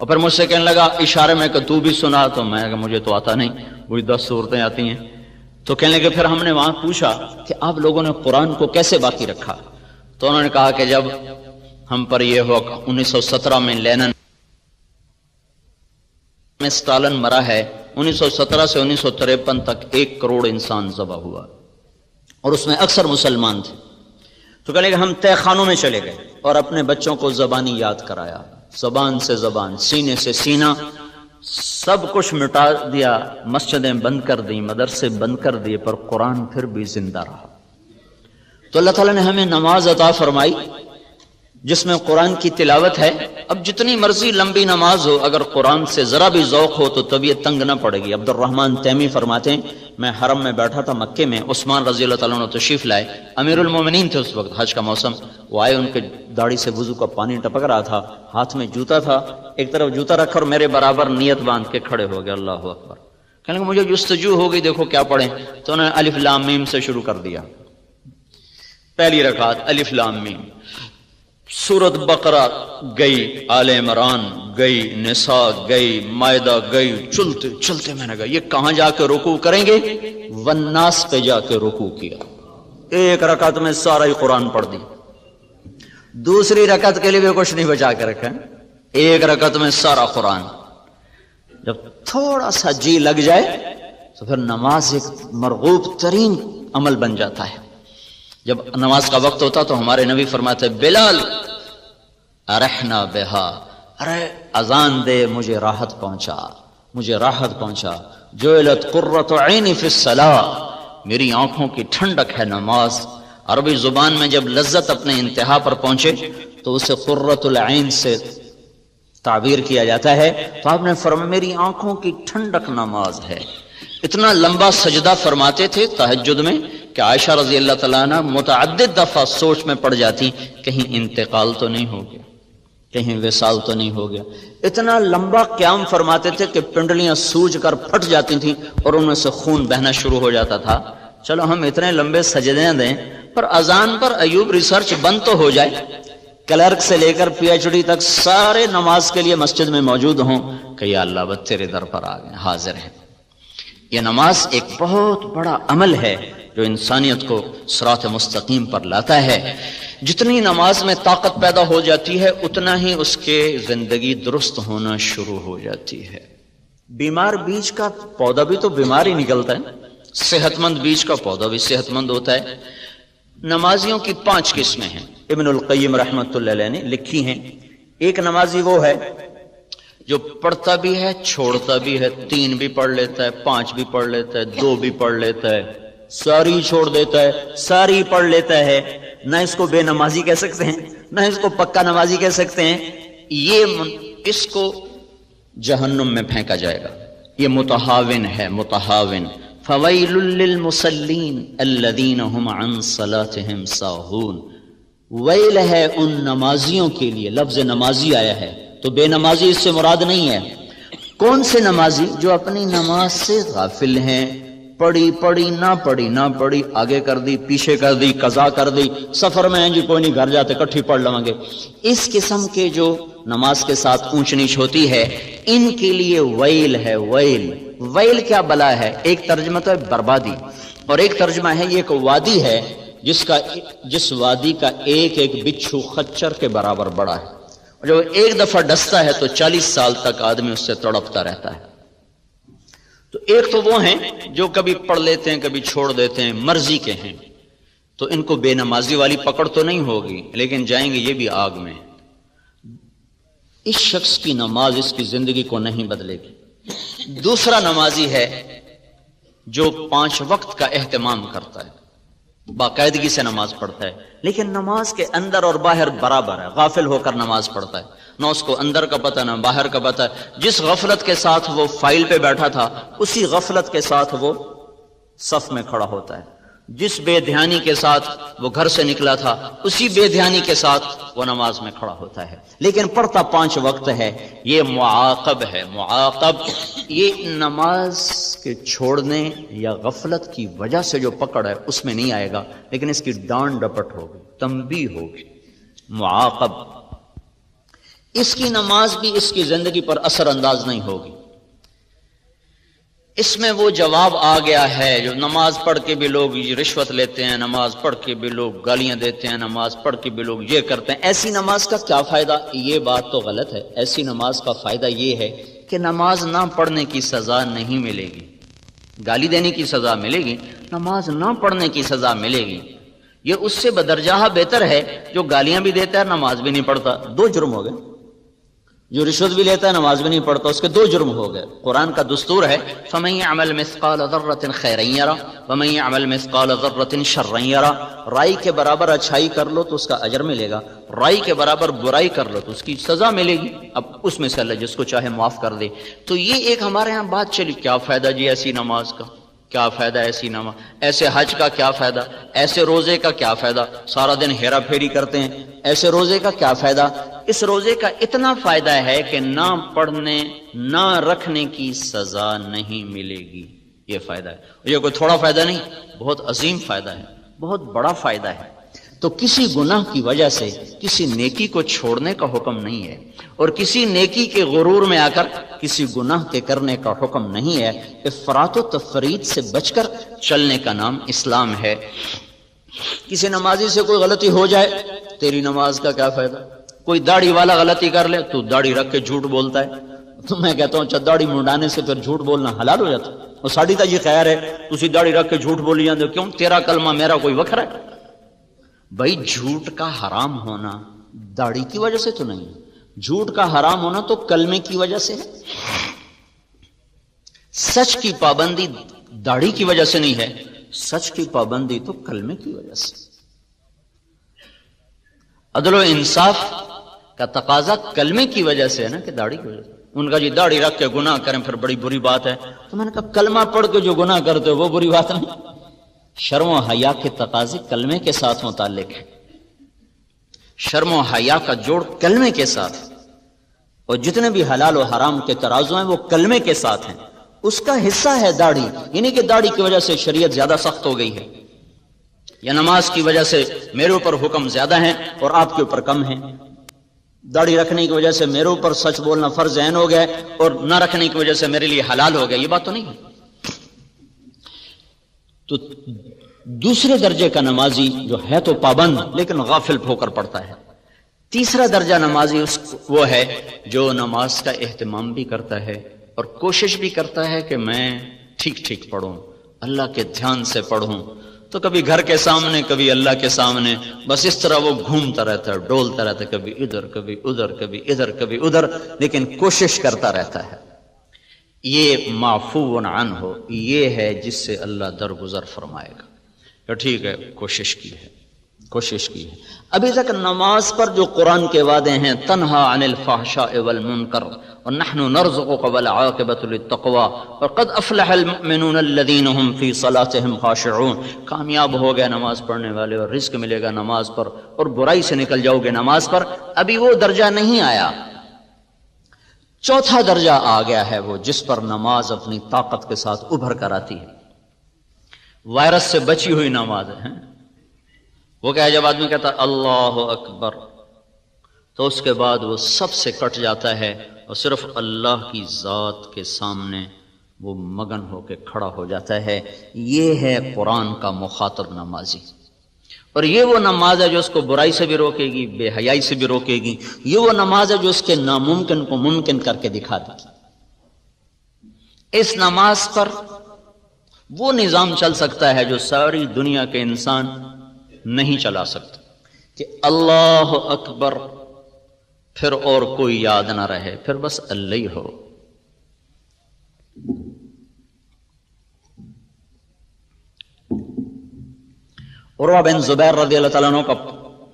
اور پھر مجھ سے کہنے لگا اشارے میں کہ تو بھی سنا، تو میں کہ مجھے تو آتا نہیں، وہی 10 صورتیں آتی ہیں۔ تو کہنے لگے پھر ہم نے وہاں پوچھا کہ آپ لوگوں نے قرآن کو کیسے باقی رکھا؟ تو انہوں نے کہا کہ جب ہم پر یہ ہوا 1917 میں لینن میں اسٹالن مرا ہے، 1917 سے 1953 تک 1 کروڑ انسان ذبح ہوا اور اس میں اکثر مسلمان تھے۔ تو کہنے لگے ہم تہ خانوں میں چلے گئے اور اپنے بچوں کو زبانی یاد کرایا، زبان سے زبان، سینے سے سینہ، سب کچھ مٹا دیا، مسجدیں بند کر دیں، مدرسے بند کر دیے، پر قرآن پھر بھی زندہ رہا۔ تو اللہ تعالیٰ نے ہمیں نماز عطا فرمائی جس میں قرآن کی تلاوت ہے۔ اب جتنی مرضی لمبی نماز ہو، اگر قرآن سے ذرا بھی ذوق ہو تو طبیعت تنگ نہ پڑے گی۔ عبد الرحمن تیمی فرماتے ہیں میں حرم میں بیٹھا تھا مکے میں، عثمان رضی اللہ تعالیٰ عنہ تشریف لائے، امیر المومنین تھے اس وقت، حج کا موسم، وہ آئے، ان کے داڑھی سے وضو کا پانی ٹپک رہا تھا، ہاتھ میں جوتا تھا، ایک طرف جوتا رکھا اور میرے برابر نیت باندھ کے کھڑے ہو گئے، اللہ اکبر۔ کہنے لگے مجھے جستجو ہو گئی، دیکھو کیا پڑھیں، تو انہوں نے الف لام میم سے شروع کر دیا۔ پہلی رکعت الف لام میم، سورت بقرہ گئی، آل عمران گئی، نساء گئی، مائدہ گئی، چلتے چلتے میں نے کہا یہ کہاں جا کے رکوع کریں گے؟ والناس پہ جا کے رکوع کیا، ایک رکعت میں سارا ہی قرآن پڑھ دی۔ دوسری رکعت کے لیے بھی کچھ نہیں بچا کے رکھا، ایک رکعت میں سارا قرآن۔ جب تھوڑا سا جی لگ جائے تو پھر نماز ایک مرغوب ترین عمل بن جاتا ہے۔ جب نماز کا وقت ہوتا تو ہمارے نبی فرماتے بلال ارحنا بہا، ارے اذان دے مجھے راحت پہنچا، مجھے راحت پہنچا۔ جعلت قرۃ عینی فی الصلاۃ، میری آنکھوں کی ٹھنڈک ہے نماز۔ عربی زبان میں جب لذت اپنے انتہا پر پہنچے تو اسے قرۃ العین سے تعبیر کیا جاتا ہے۔ تو آپ نے فرمایا میری آنکھوں کی ٹھنڈک نماز ہے۔ اتنا لمبا سجدہ فرماتے تھے تہجد میں کہ عائشہ رضی اللہ تعالیٰ عنہ متعدد دفعہ سوچ میں پڑ جاتی کہیں انتقال تو نہیں ہو گیا، کہیں وصال تو نہیں ہو گیا۔ اتنا لمبا قیام فرماتے تھے کہ پنڈلیاں سوج کر پھٹ جاتی تھیں اور ان میں سے خون بہنا شروع ہو جاتا تھا۔ چلو ہم اتنے لمبے سجدے دیں، پر اذان پر ایوب ریسرچ بند تو ہو جائے، کلرک سے لے کر پی ایچ ڈی تک سارے نماز کے لیے مسجد میں موجود ہوں کہ یا اللہ بس تیرے در پر آ گئے، حاضر ہیں۔ یہ نماز ایک بہت بڑا عمل ہے جو انسانیت کو صراط مستقیم پر لاتا ہے۔ جتنی نماز میں طاقت پیدا ہو جاتی ہے اتنا ہی اس کے زندگی درست ہونا شروع ہو جاتی ہے۔ بیمار بیج کا پودا بھی تو بیمار ہی نکلتا ہے، صحت مند بیج کا پودا بھی صحت مند ہوتا ہے۔ نمازیوں کی 5 قسمیں ہیں، ابن القیم رحمۃ اللہ علیہ نے لکھی ہیں۔ ایک نمازی وہ ہے جو پڑھتا بھی ہے چھوڑتا بھی ہے، 3 بھی پڑھ لیتا ہے، 5 بھی پڑھ لیتا ہے، 2 بھی پڑھ لیتا ہے، ساری چھوڑ دیتا ہے، ساری پڑھ لیتا ہے۔ نہ اس کو بے نمازی کہہ سکتے ہیں، نہ اس کو پکا نمازی کہہ سکتے ہیں، یہ اس کو جہنم میں پھینکا جائے گا۔ یہ متہاون ہے، متہاون۔ فویل للمصلین الذین هم عن صلاتهم ساہون، ویل ہے ان نمازیوں کے لیے، لفظ نمازی آیا ہے تو بے نمازی اس سے مراد نہیں ہے۔ کون سے نمازی؟ جو اپنی نماز سے غافل ہیں، پڑھی پڑھی نہ پڑھی نہ پڑھی، آگے کر دی پیچھے کر دی، قضا کر دی، سفر میں ہیں جی کوئی نہیں گھر جاتے کٹھی پڑھ لیں گے، اس قسم کے جو نماز کے ساتھ اونچ نیچ ہوتی ہے ان کے لیے ویل ہے۔ ویل، ویل کیا بلا ہے؟ ایک ترجمہ تو ہے بربادی، اور ایک ترجمہ ہے یہ ایک وادی ہے جس وادی کا ایک ایک بچھو خچر کے برابر بڑا ہے، جو ایک دفعہ ڈستا ہے تو 40 سال تک آدمی اس سے تڑپتا رہتا ہے۔ تو ایک تو وہ ہیں جو کبھی پڑھ لیتے ہیں کبھی چھوڑ دیتے ہیں، مرضی کے ہیں، تو ان کو بے نمازی والی پکڑ تو نہیں ہوگی، لیکن جائیں گے یہ بھی آگ میں۔ اس شخص کی نماز اس کی زندگی کو نہیں بدلے گی۔ دوسرا نمازی ہے جو 5 وقت کا اہتمام کرتا ہے، باقاعدگی سے نماز پڑھتا ہے، لیکن نماز کے اندر اور باہر برابر ہے، غافل ہو کر نماز پڑھتا ہے، نہ اس کو اندر کا پتہ نہ باہر کا پتہ ہے۔ جس غفلت کے ساتھ وہ فائل پہ بیٹھا تھا اسی غفلت کے ساتھ وہ صف میں کھڑا ہوتا ہے، جس بے دھیانی کے ساتھ وہ گھر سے نکلا تھا اسی بے دھیانی کے ساتھ وہ نماز میں کھڑا ہوتا ہے، لیکن پڑھتا 5 وقت ہے۔ یہ معاقب ہے، معاقب۔ یہ نماز کے چھوڑنے یا غفلت کی وجہ سے جو پکڑ ہے اس میں نہیں آئے گا، لیکن اس کی ڈانٹ ڈپٹ ہوگی، تنبیہ ہوگی، معاقب۔ اس کی نماز بھی اس کی زندگی پر اثر انداز نہیں ہوگی۔ اس میں وہ جواب آ گیا ہے جو نماز پڑھ کے بھی لوگ رشوت لیتے ہیں، نماز پڑھ کے بھی لوگ گالیاں دیتے ہیں، نماز پڑھ کے بھی لوگ یہ کرتے ہیں۔ ایسی نماز کا کیا فائدہ؟ یہ بات تو غلط ہے۔ ایسی نماز کا فائدہ یہ ہے کہ نماز نہ پڑھنے کی سزا نہیں ملے گی، گالی دینے کی سزا ملے گی، نماز نہ پڑھنے کی سزا ملے گی۔ یہ اس سے بدرجہ بہتر ہے جو گالیاں بھی دیتا ہے نماز بھی نہیں پڑھتا، 2 جرم ہو گئے۔ جو رشوت بھی لیتا ہے نماز بھی نہیں پڑھتا، اس کے 2 جرم ہو گئے۔ قرآن کا دستور ہے فَمَن يَعْمَلْ مِثْقَالَ ذَرَّةٍ خَيْرًا يَرَهُ وَمَن يَعْمَلْ مِثْقَالَ ذَرَّةٍ شَرًّا يَرَهُ۔ رائی کے برابر اچھائی کر لو تو اس کا اجر ملے گا، رائی کے برابر برائی کر لو تو اس کی سزا ملے گی۔ اب اس میں سے اللہ جس کو چاہے معاف کر دے۔ تو یہ ایک ہمارے ہاں بات چلی، کیا فائدہ جی ایسی نماز کا، کیا فائدہ ایسی نماز، ایسے حج کا کیا فائدہ، ایسے روزے کا کیا فائدہ، سارا دن ہیرا پھیری کرتے ہیں، ایسے روزے کا کیا فائدہ؟ اس روزے کا اتنا فائدہ ہے کہ نہ پڑھنے نہ رکھنے کی سزا نہیں ملے گی، یہ فائدہ ہے۔ یہ کوئی تھوڑا فائدہ نہیں، بہت عظیم فائدہ ہے، بہت بڑا فائدہ ہے۔ تو کسی گناہ کی وجہ سے کسی نیکی کو چھوڑنے کا حکم نہیں ہے، اور کسی نیکی کے غرور میں آ کر کسی گناہ کے کرنے کا حکم نہیں ہے۔ افراط و تفرید سے بچ کر چلنے کا نام اسلام ہے۔ کسی نمازی سے کوئی غلطی ہو جائے، تیری نماز کا کیا فائدہ؟ کوئی داڑھی والا غلطی کر لے تو داڑھی رکھ کے جھوٹ بولتا ہے، تو میں کہتا ہوں داڑھی منڈانے سے پھر جھوٹ بولنا حلال ہو جاتا ہے؟ اور ساڑھی تا جی خیر ہے تسی داڑھی رکھ کے جھوٹ بولی جاندے ہو، کیوں؟ تیرا کلمہ میرا کوئی وکھرا ہے؟ بھائی جھوٹ کا حرام ہونا داڑھی کی وجہ سے تو نہیں، جھوٹ کا حرام ہونا تو کلمے کی وجہ سے ہے۔ سچ کی پابندی داڑھی کی وجہ سے نہیں ہے، سچ کی پابندی تو کلمے کی وجہ سے۔ عدل و انصاف کا تقاضا کلمے کی وجہ سے ہے نا، کہ داڑھی کی وجہ سے۔ ان کا جی داڑھی رکھ کے گناہ کریں پھر بڑی بری بات ہے، تو میں نے کہا کلمہ پڑھ کے جو گناہ کرتے ہو وہ بری بات نہیں۔ شرم و حیا کے تقاضے کلمے کے ساتھ متعلق ہے، شرم و حیا کا جوڑ کلمے کے ساتھ، اور جتنے بھی حلال و حرام کے ترازو ہیں وہ کلمے کے ساتھ ہیں۔ اس کا حصہ ہے داڑھی، یعنی کہ داڑھی کی وجہ سے شریعت زیادہ سخت ہو گئی ہے، یا نماز کی وجہ سے میرے اوپر حکم زیادہ ہیں اور آپ کے اوپر کم ہیں، داڑھی رکھنے کی وجہ سے میرے اوپر سچ بولنا فرض عین ہو گیا اور نہ رکھنے کی وجہ سے میرے لیے حلال ہو گیا، یہ بات تو نہیں ہے۔ تو دوسرے درجے کا نمازی جو ہے تو پابند لیکن غافل ہو کر پڑتا ہے۔ تیسرا درجہ نمازی وہ ہے جو نماز کا اہتمام بھی کرتا ہے اور کوشش بھی کرتا ہے کہ میں ٹھیک ٹھیک پڑھوں، اللہ کے دھیان سے پڑھوں، تو کبھی گھر کے سامنے کبھی اللہ کے سامنے، بس اس طرح وہ گھومتا رہتا ہے، ڈولتا رہتا ہے، کبھی ادھر کبھی ادھر کبھی ادھر کبھی ادھر، لیکن کوشش کرتا رہتا ہے۔ یہ معفو عنہ، یہ ہے جس سے اللہ درگزر فرمائے گا کہ ٹھیک ہے کوشش کی ہے، کوشش کی ہے۔ ابھی تک نماز پر جو قرآن کے وعدے ہیں، تنہا عن الفحشاء والمنکر ونحن نرزقك والعاقبۃ للتقوی وقد افلح المؤمنون الذین هم فی صلاتهم خاشعون، کامیاب ہو گئے نماز پڑھنے والے اور رزق ملے گا نماز پر اور برائی سے نکل جاؤ گے نماز پر۔ ابھی وہ درجہ نہیں آیا، چوتھا درجہ آ گیا ہے، وہ جس پر نماز اپنی طاقت کے ساتھ ابھر کر آتی ہے۔ وائرس سے بچی ہوئی نماز ہے۔ وہ کیا ہے، جب آدمی کہتا ہے اللہ اکبر تو اس کے بعد وہ سب سے کٹ جاتا ہے اور صرف اللہ کی ذات کے سامنے وہ مگن ہو کے کھڑا ہو جاتا ہے۔ یہ ہے قرآن کا مخاطب نمازی، اور یہ وہ نماز ہے جو اس کو برائی سے بھی روکے گی، بے حیائی سے بھی روکے گی۔ یہ وہ نماز ہے جو اس کے ناممکن کو ممکن کر کے دکھا دے گی۔ اس نماز پر وہ نظام چل سکتا ہے جو ساری دنیا کے انسان نہیں چلا سکتے، کہ اللہ اکبر پھر اور کوئی یاد نہ رہے، پھر بس اللہ ہی ہو۔ عروہ بن زبیر رضی اللہ تعالیٰ عنہ کا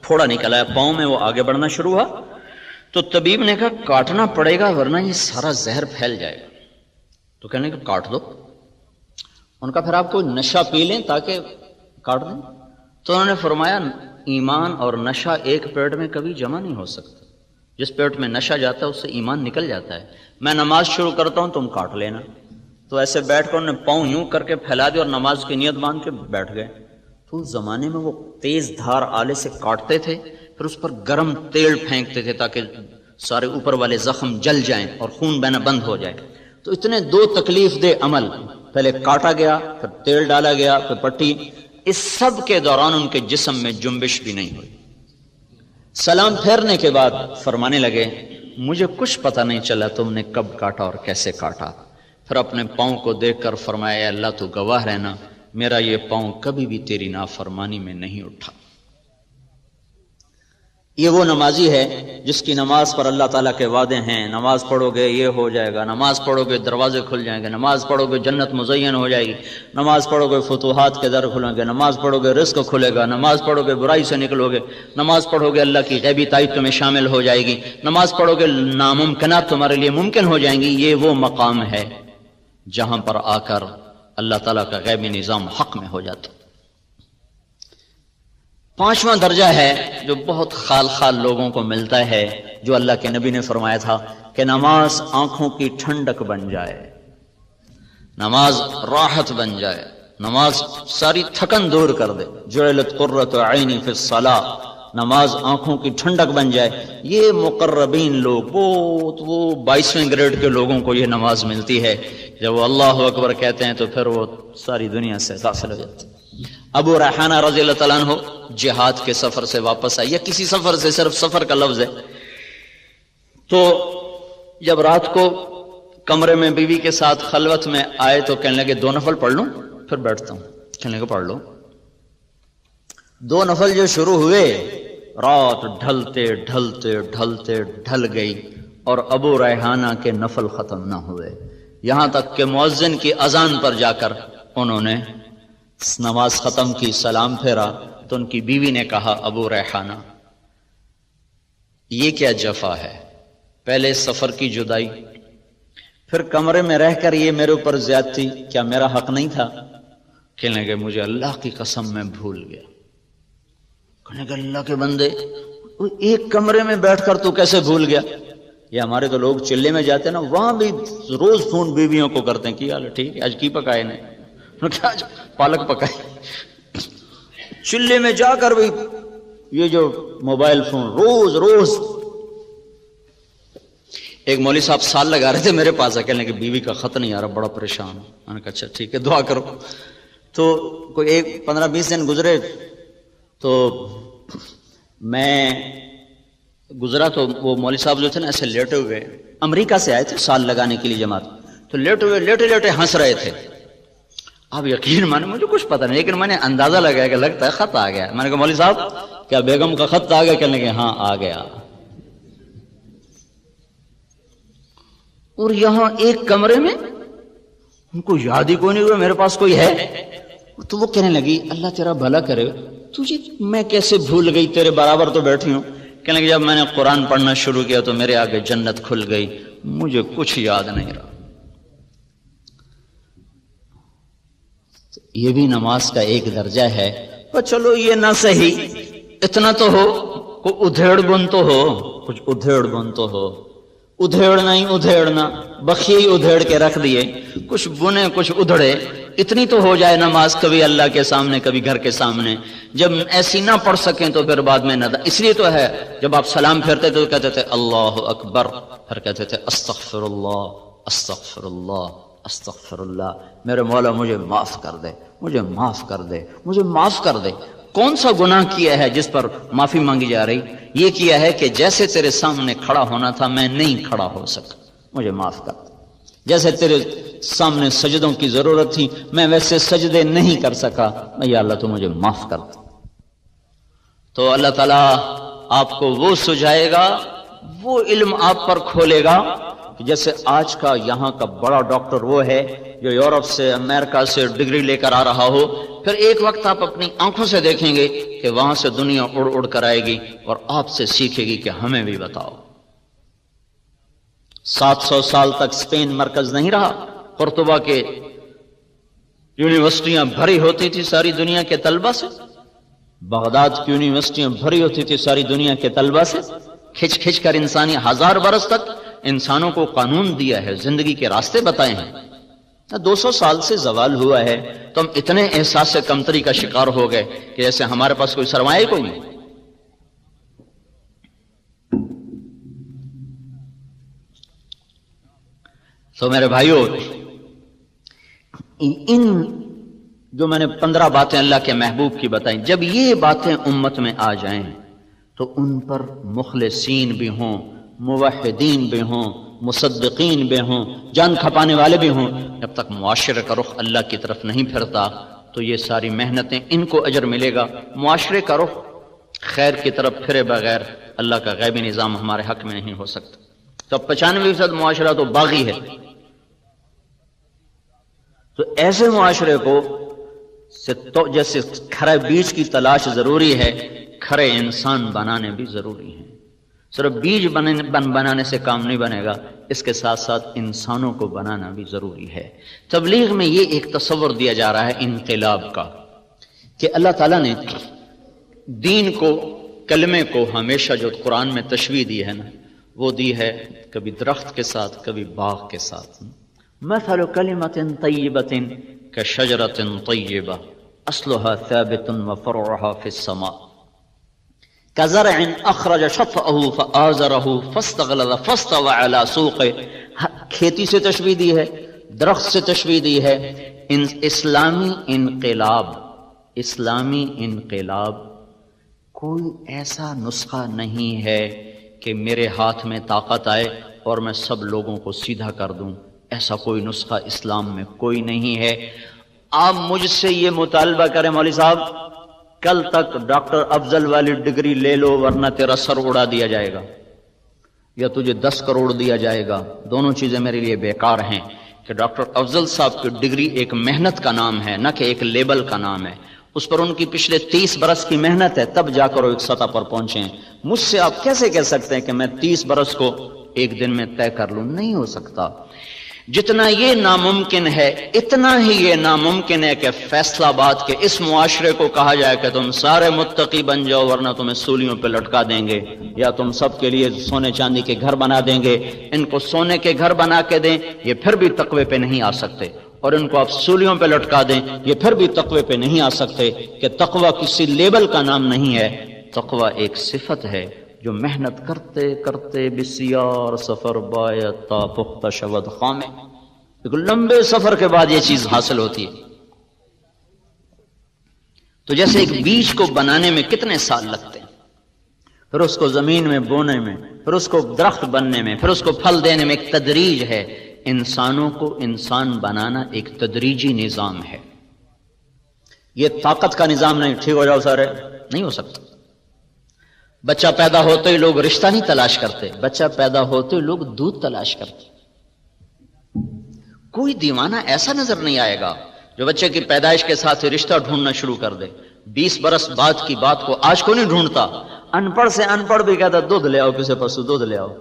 پھوڑا نکلا ہے پاؤں میں، وہ آگے بڑھنا شروع ہوا تو طبیب نے کہا کاٹنا پڑے گا ورنہ یہ سارا زہر پھیل جائے گا۔ تو کہنے لگے کاٹ دو۔ ان کا پھر آپ کوئی نشہ پی لیں تاکہ کاٹ دیں؟ تو انہوں نے فرمایا ایمان اور نشہ ایک پیٹ میں کبھی جمع نہیں ہو سکتا۔ جس پیٹ میں نشہ جاتا ہے اس سے ایمان نکل جاتا ہے۔ میں نماز شروع کرتا ہوں، تم کاٹ لینا۔ تو ایسے بیٹھ کر انہوں نے پاؤں یوں کر کے پھیلا دیا اور نماز کی نیت باندھ کے بیٹھ گئے۔ تو اس زمانے میں وہ تیز دھار آلے سے کاٹتے تھے، پھر اس پر گرم تیل پھینکتے تھے تاکہ سارے اوپر والے زخم جل جائیں اور خون بہنا بند ہو جائے۔ تو اتنے دو تکلیف دہ عمل، پہلے کاٹا گیا، پھر تیل ڈالا گیا، پھر پٹی، اس سب کے دوران ان کے جسم میں جنبش بھی نہیں ہوئی۔ سلام پھیرنے کے بعد فرمانے لگے مجھے کچھ پتہ نہیں چلا تم نے کب کاٹا اور کیسے کاٹا۔ پھر اپنے پاؤں کو دیکھ کر فرمایا اے اللہ تو گواہ رہنا، میرا یہ پاؤں کبھی بھی تیری نافرمانی میں نہیں اٹھا۔ یہ وہ نمازی ہے جس کی نماز پر اللہ تعالیٰ کے وعدے ہیں، نماز پڑھو گے یہ ہو جائے گا، نماز پڑھو گے دروازے کھل جائیں گے، نماز پڑھو گے جنت مزین ہو جائے گی، نماز پڑھو گے فتوحات کے در کھلیں گے، نماز پڑھو گے رزق کھلے گا، نماز پڑھو گے برائی سے نکلو گے، نماز پڑھو گے اللہ کی غیبی تائید تمہیں شامل ہو جائے گی، نماز پڑھو گے ناممکنات تمہارے لیے ممکن ہو جائیں گی۔ یہ وہ مقام ہے جہاں پر آ کر اللہ تعالیٰ کا غیبی نظام حق میں ہو جاتا۔ پانچواں درجہ ہے جو بہت خال خال لوگوں کو ملتا ہے، جو اللہ کے نبی نے فرمایا تھا کہ نماز آنکھوں کی ٹھنڈک بن جائے، نماز راحت بن جائے، نماز ساری تھکن دور کر دے۔ جعلت قرۃ عینی فی الصلاۃ، نماز آنکھوں کی ٹھنڈک بن جائے۔ یہ مقربین لوگ، وہ 22ویں گریڈ کے لوگوں کو یہ نماز ملتی ہے۔ جب وہ اللہ اکبر کہتے ہیں تو پھر وہ ساری دنیا سے داخل ہو جاتے ہیں۔ ابو ریحانہ رضی اللہ تعالیٰ عنہ جہاد کے سفر سے واپس آئے، یا کسی سفر سے، صرف سفر کا لفظ ہے، تو جب رات کو کمرے میں بیوی کے ساتھ خلوت میں آئے تو کہنے لگے 2 نفل پڑھ لوں پھر بیٹھتا ہوں۔ کہنے لگے پڑھ لو۔ 2 نفل جو شروع ہوئے، رات ڈھلتے ڈھلتے ڈھلتے ڈھل گئی اور ابو ریحانہ کے نفل ختم نہ ہوئے، یہاں تک کہ مؤذن کی اذان پر جا کر انہوں نے نماز ختم کی، سلام پھیرا تو ان کی بیوی نے کہا ابو ریحانہ یہ کیا جفا ہے، پہلے سفر کی جدائی، پھر کمرے میں رہ کر یہ میرے اوپر زیادتی، کیا میرا حق نہیں تھا؟ کہنے لگے مجھے اللہ کی قسم میں بھول گیا۔ کہنے لگے اللہ کے بندے، ایک کمرے میں بیٹھ کر تو کیسے بھول گیا؟ یہ ہمارے تو لوگ چلے میں جاتے ہیں نا، وہاں بھی روز فون بیویوں کو کرتے ہیں کی حال ہے، ٹھیک ہے آج کی پکائے نے، آج پالک پکائے۔ چلے میں جا کر بھی یہ جو موبائل فون روز۔ ایک مولوی صاحب سال لگا رہے تھے میرے پاس، کہنے کہ بیوی کا خط نہیں آ رہا، بڑا پریشان ہوں۔ میں نے کہا اچھا ٹھیک ہے دعا کرو۔ تو کوئی 15-20 دن گزرے تو میں گزرا تو وہ مولوی صاحب جو تھے نا ایسے لیٹے ہوئے، امریکہ سے آئے تھے سال لگانے کے لیے جماعت، تو لیٹے ہنس رہے تھے۔ اب یقین مانے مجھے کچھ پتہ نہیں، لیکن میں نے اندازہ لگایا کہ لگتا ہے خط آ گیا۔ میں نے کہا مولوی صاحب کیا بیگم کا خط آ گیا؟ کہنے لگے ہاں آ گیا۔ اور یہاں ایک کمرے میں ان کو یاد ہی کوئی نہیں ہوا میرے پاس کوئی ہے۔ تو وہ کہنے لگی اللہ تیرا بھلا کرے، تجھے میں کیسے بھول گئی، تیرے برابر تو بیٹھی ہوں۔ کہنے لگی جب میں نے قرآن پڑھنا شروع کیا تو میرے آگے جنت کھل گئی، مجھے کچھ یاد نہیں رہا۔ یہ بھی نماز کا ایک درجہ ہے۔ پر چلو یہ نہ صحیح، اتنا تو ہو، کوئی ادھیڑ بن تو ہو، کچھ ادھیڑ بن تو ہو۔ ادھیڑنا ہی ادھیڑنا، بخیے ہی ادھیڑ کے رکھ دیے، کچھ بنے کچھ ادھڑے، اتنی تو ہو جائے نماز، کبھی اللہ کے سامنے کبھی گھر کے سامنے، جب ایسی نہ پڑھ سکیں تو پھر بعد میں اس لیے تو ہے جب آپ سلام پھیرتے تو کہتے تھے اللہ اکبر، پھر کہتے تھے استغفر اللہ استغفر اللہ استغفر اللہ، میرے مولا مجھے معاف کر دے، مجھے معاف کر دے، مجھے معاف کر دے۔ کون سا گناہ کیا ہے جس پر معافی مانگی جا رہی؟ یہ کیا ہے کہ جیسے تیرے سامنے کھڑا ہونا تھا میں نہیں کھڑا ہو سکا، مجھے معاف کر دے۔ جیسے تیرے سامنے سجدوں کی ضرورت تھی میں ویسے سجدے نہیں کر سکا، یا اللہ تو مجھے معاف کر دے۔ تو اللہ تعالیٰ آپ کو وہ سجائے گا، وہ علم آپ پر کھولے گا کہ جیسے آج کا یہاں کا بڑا ڈاکٹر وہ ہے جو یورپ سے امریکہ سے ڈگری لے کر آ رہا ہو، پھر ایک وقت آپ اپنی آنکھوں سے دیکھیں گے کہ وہاں سے دنیا اڑ اڑ کر آئے گی اور آپ سے سیکھے گی کہ ہمیں بھی بتاؤ۔ 700 سال تک اسپین مرکز نہیں رہا، قرطبہ کے یونیورسٹیاں بھری ہوتی تھی ساری دنیا کے طلبہ سے، بغداد کی یونیورسٹیاں بھری ہوتی تھی ساری دنیا کے طلبہ سے، کھچ کھچ کر انسانی 1000 برس تک انسانوں کو قانون دیا ہے، زندگی کے راستے بتائے ہیں۔ 200 سال سے زوال ہوا ہے تو ہم اتنے احساس کمتری کا شکار ہو گئے کہ جیسے ہمارے پاس کوئی سرمایہ کوئی نہیں۔ تو میرے بھائیوں، ان جو میں نے 15 باتیں اللہ کے محبوب کی بتائیں، جب یہ باتیں امت میں آ جائیں تو ان پر مخلصین بھی ہوں، موحدین بھی ہوں، مصدقین بھی ہوں، جان کھپانے والے بھی ہوں، جب تک معاشرے کا رخ اللہ کی طرف نہیں پھرتا تو یہ ساری محنتیں ان کو اجر ملے گا۔ معاشرے کا رخ خیر کی طرف پھرے بغیر اللہ کا غیبی نظام ہمارے حق میں نہیں ہو سکتا۔ تو 95% معاشرہ تو باغی ہے، تو ایسے معاشرے کو جیسے کھرے بیج کی تلاش ضروری ہے، کھرے انسان بنانے بھی ضروری ہیں۔ صرف بیج بنانے سے کام نہیں بنے گا، اس کے ساتھ ساتھ انسانوں کو بنانا بھی ضروری ہے۔ تبلیغ میں یہ ایک تصور دیا جا رہا ہے انقلاب کا، کہ اللہ تعالیٰ نے دین کو، کلمے کو ہمیشہ جو قرآن میں تشبیہ دی ہے نا، وہ دی ہے کبھی درخت کے ساتھ کبھی باغ کے ساتھ۔ مثل کلمۃ طیبۃ کشجرۃ طیبہ اصلها ثابت وفرعها فی السماء کزرع اخرج شطأه فآزره فاستغلظ فاستوى على سوقه۔ کھیتی سے تشبیہ دی ہے، درخت سے تشبیہ دی ہے۔ اسلامی انقلاب کوئی ایسا نسخہ نہیں ہے کہ میرے ہاتھ میں طاقت آئے اور میں سب لوگوں کو سیدھا کر دوں، ایسا کوئی نسخہ اسلام میں کوئی نہیں ہے۔ آپ مجھ سے یہ مطالبہ کریں مولوی صاحب کل تک ڈاکٹر افضل والی ڈگری لے لو ورنہ تیرا سر اڑا دیا جائے گا، یا تجھے 10 کروڑ دیا جائے گا، دونوں چیزیں میرے لیے بیکار ہیں۔ کہ ڈاکٹر افضل صاحب کی ڈگری ایک محنت کا نام ہے، نہ کہ ایک لیبل کا نام ہے، اس پر ان کی پچھلے 30 برس کی محنت ہے، تب جا کر وہ ایک سطح پر پہنچے ہیں۔ مجھ سے آپ کیسے کہہ سکتے ہیں کہ میں 30 برس کو ایک دن میں طے کر لوں؟ نہیں ہو سکتا۔ جتنا یہ ناممکن ہے اتنا ہی یہ ناممکن ہے کہ فیصلہ آباد کے اس معاشرے کو کہا جائے کہ تم سارے متقی بن جاؤ ورنہ تمہیں سولیوں پہ لٹکا دیں گے، یا تم سب کے لیے سونے چاندی کے گھر بنا دیں گے۔ ان کو سونے کے گھر بنا کے دیں، یہ پھر بھی تقوی پہ نہیں آ سکتے، اور ان کو آپ سولیوں پہ لٹکا دیں، یہ پھر بھی تقوی پہ نہیں آ سکتے۔ کہ تقوی کسی لیبل کا نام نہیں ہے، تقوی ایک صفت ہے جو محنت کرتے کرتے بسیار سفر باید تا پختہ شود خامے، ایک لمبے سفر کے بعد یہ چیز حاصل ہوتی ہے۔ تو جیسے ایک بیج کو بنانے میں کتنے سال لگتے ہیں، پھر اس کو زمین میں بونے میں، پھر اس کو درخت بننے میں، پھر اس کو پھل دینے میں ایک تدریج ہے۔ انسانوں کو انسان بنانا ایک تدریجی نظام ہے، یہ طاقت کا نظام نہیں، ٹھیک ہو جاؤ سارے، نہیں ہو سکتا۔ بچہ پیدا ہوتے ہی لوگ رشتہ نہیں تلاش کرتے، بچہ پیدا ہوتے ہی لوگ دودھ تلاش کرتے۔ کوئی دیوانہ ایسا نظر نہیں آئے گا جو بچے کی پیدائش کے ساتھ ہی رشتہ ڈھونڈنا شروع کر دے۔ 20 برس بعد کی بات کو آج کو نہیں ڈھونڈتا، ان پڑھ سے ان پڑھ بھی کہتا دودھ لے آؤ، کسے پرسوں دودھ لے آؤ۔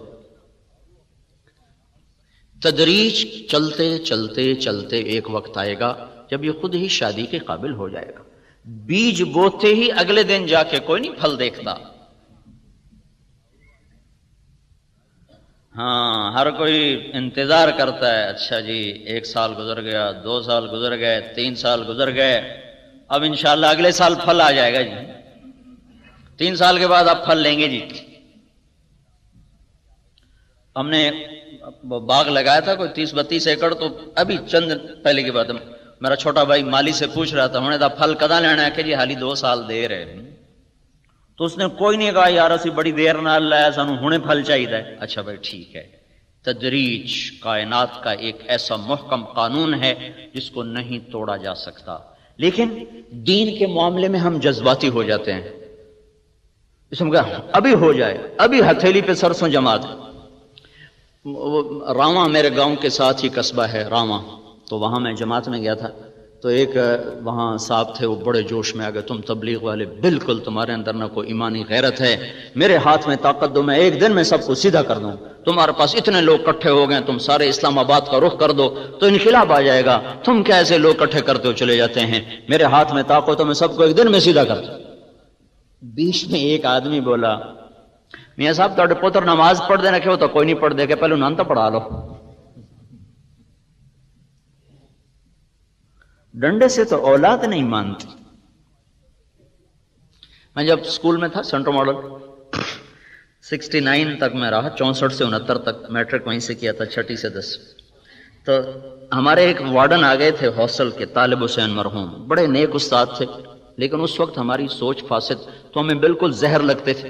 تدریج چلتے چلتے چلتے ایک وقت آئے گا جب یہ خود ہی شادی کے قابل ہو جائے گا۔ بیج بوتے ہی اگلے دن جا کے کوئی نہیں پھل دیکھتا۔ ہاں ہر کوئی انتظار کرتا ہے، اچھا جی 1 سال گزر گیا، 2 سال گزر گئے، 3 سال گزر گئے، اب انشاءاللہ اگلے سال پھل آ جائے گا جی، 3 سال کے بعد آپ پھل لیں گے جی۔ ہم نے باغ لگایا تھا کوئی 30-32 ایکڑ، تو ابھی چند پہلے کی بات ہے، میرا چھوٹا بھائی مالی سے پوچھ رہا تھا، انہوں نے کہا پھل کدا لینا ہے کہ جی حالی 2 سال دیر ہے، تو اس نے کوئی نہیں کہا یار اسی بڑی دیر نال لایا سانو ہنے پھل چاہیے۔ اچھا بھائی ٹھیک ہے، تدریج کائنات کا ایک ایسا محکم قانون ہے جس کو نہیں توڑا جا سکتا، لیکن دین کے معاملے میں ہم جذباتی ہو جاتے ہیں، اس میں کہا ابھی ہو جائے، ابھی ہتھیلی پہ سرسوں جما دے۔ راواں میرے گاؤں کے ساتھ ہی قصبہ ہے راواں، تو وہاں میں جماعت میں گیا تھا، تو ایک وہاں صاحب تھے، وہ بڑے جوش میں آ گئے، تم تبلیغ والے بالکل تمہارے اندر نہ کوئی ایمانی غیرت ہے، میرے ہاتھ میں طاقت دو، میں 1 دن میں سب کو سیدھا کر دوں، تمہارے پاس اتنے لوگ اکٹھے ہو گئے، تم سارے اسلام آباد کا رخ کر دو تو انقلاب آ جائے گا، تم کیا ایسے لوگ اکٹھے کرتے ہو چلے جاتے ہیں، میرے ہاتھ میں طاقت ہو، میں سب کو 1 دن میں سیدھا کر دوں۔ بیچ میں ایک آدمی بولا میاں صاحب تھوڑے پتر نماز پڑھ دے رکھے ہو تو کوئی نہیں پڑھ دے کہ پہلے انہوں نے تو پڑھا لو، ڈنڈے سے تو اولاد نہیں مانتی۔ میں جب سکول میں تھا سینٹرل ماڈل 69 تک میں رہا، 64 سے 69 تک میٹرک وہیں سے کیا تھا، 6 سے 10، تو ہمارے ایک وارڈن آ گئے تھے ہاسٹل کے، طالب حسین مرحوم، بڑے نیک استاد تھے، لیکن اس وقت ہماری سوچ فاسد، تو ہمیں بالکل زہر لگتے تھے۔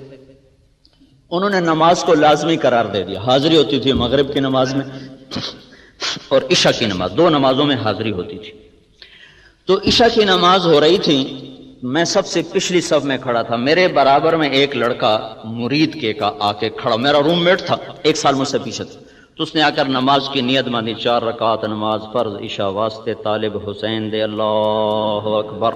انہوں نے نماز کو لازمی قرار دے دیا، حاضری ہوتی تھی مغرب کی نماز میں اور عشاء کی نماز، 2 نمازوں میں حاضری ہوتی تھی۔ تو عشاء کی نماز ہو رہی تھی، میں سب سے پچھلی صف میں کھڑا تھا، میرے برابر میں ایک لڑکا مرید کے کا آ کے کھڑا، میرا روم میٹ تھا، 1 سال مجھ سے پیچھے تھا، تو اس نے آ کر نماز کی نیت باندھی، 4 رکعت نماز فرض عشاء واسطے طالب حسین دے، اللہ اکبر۔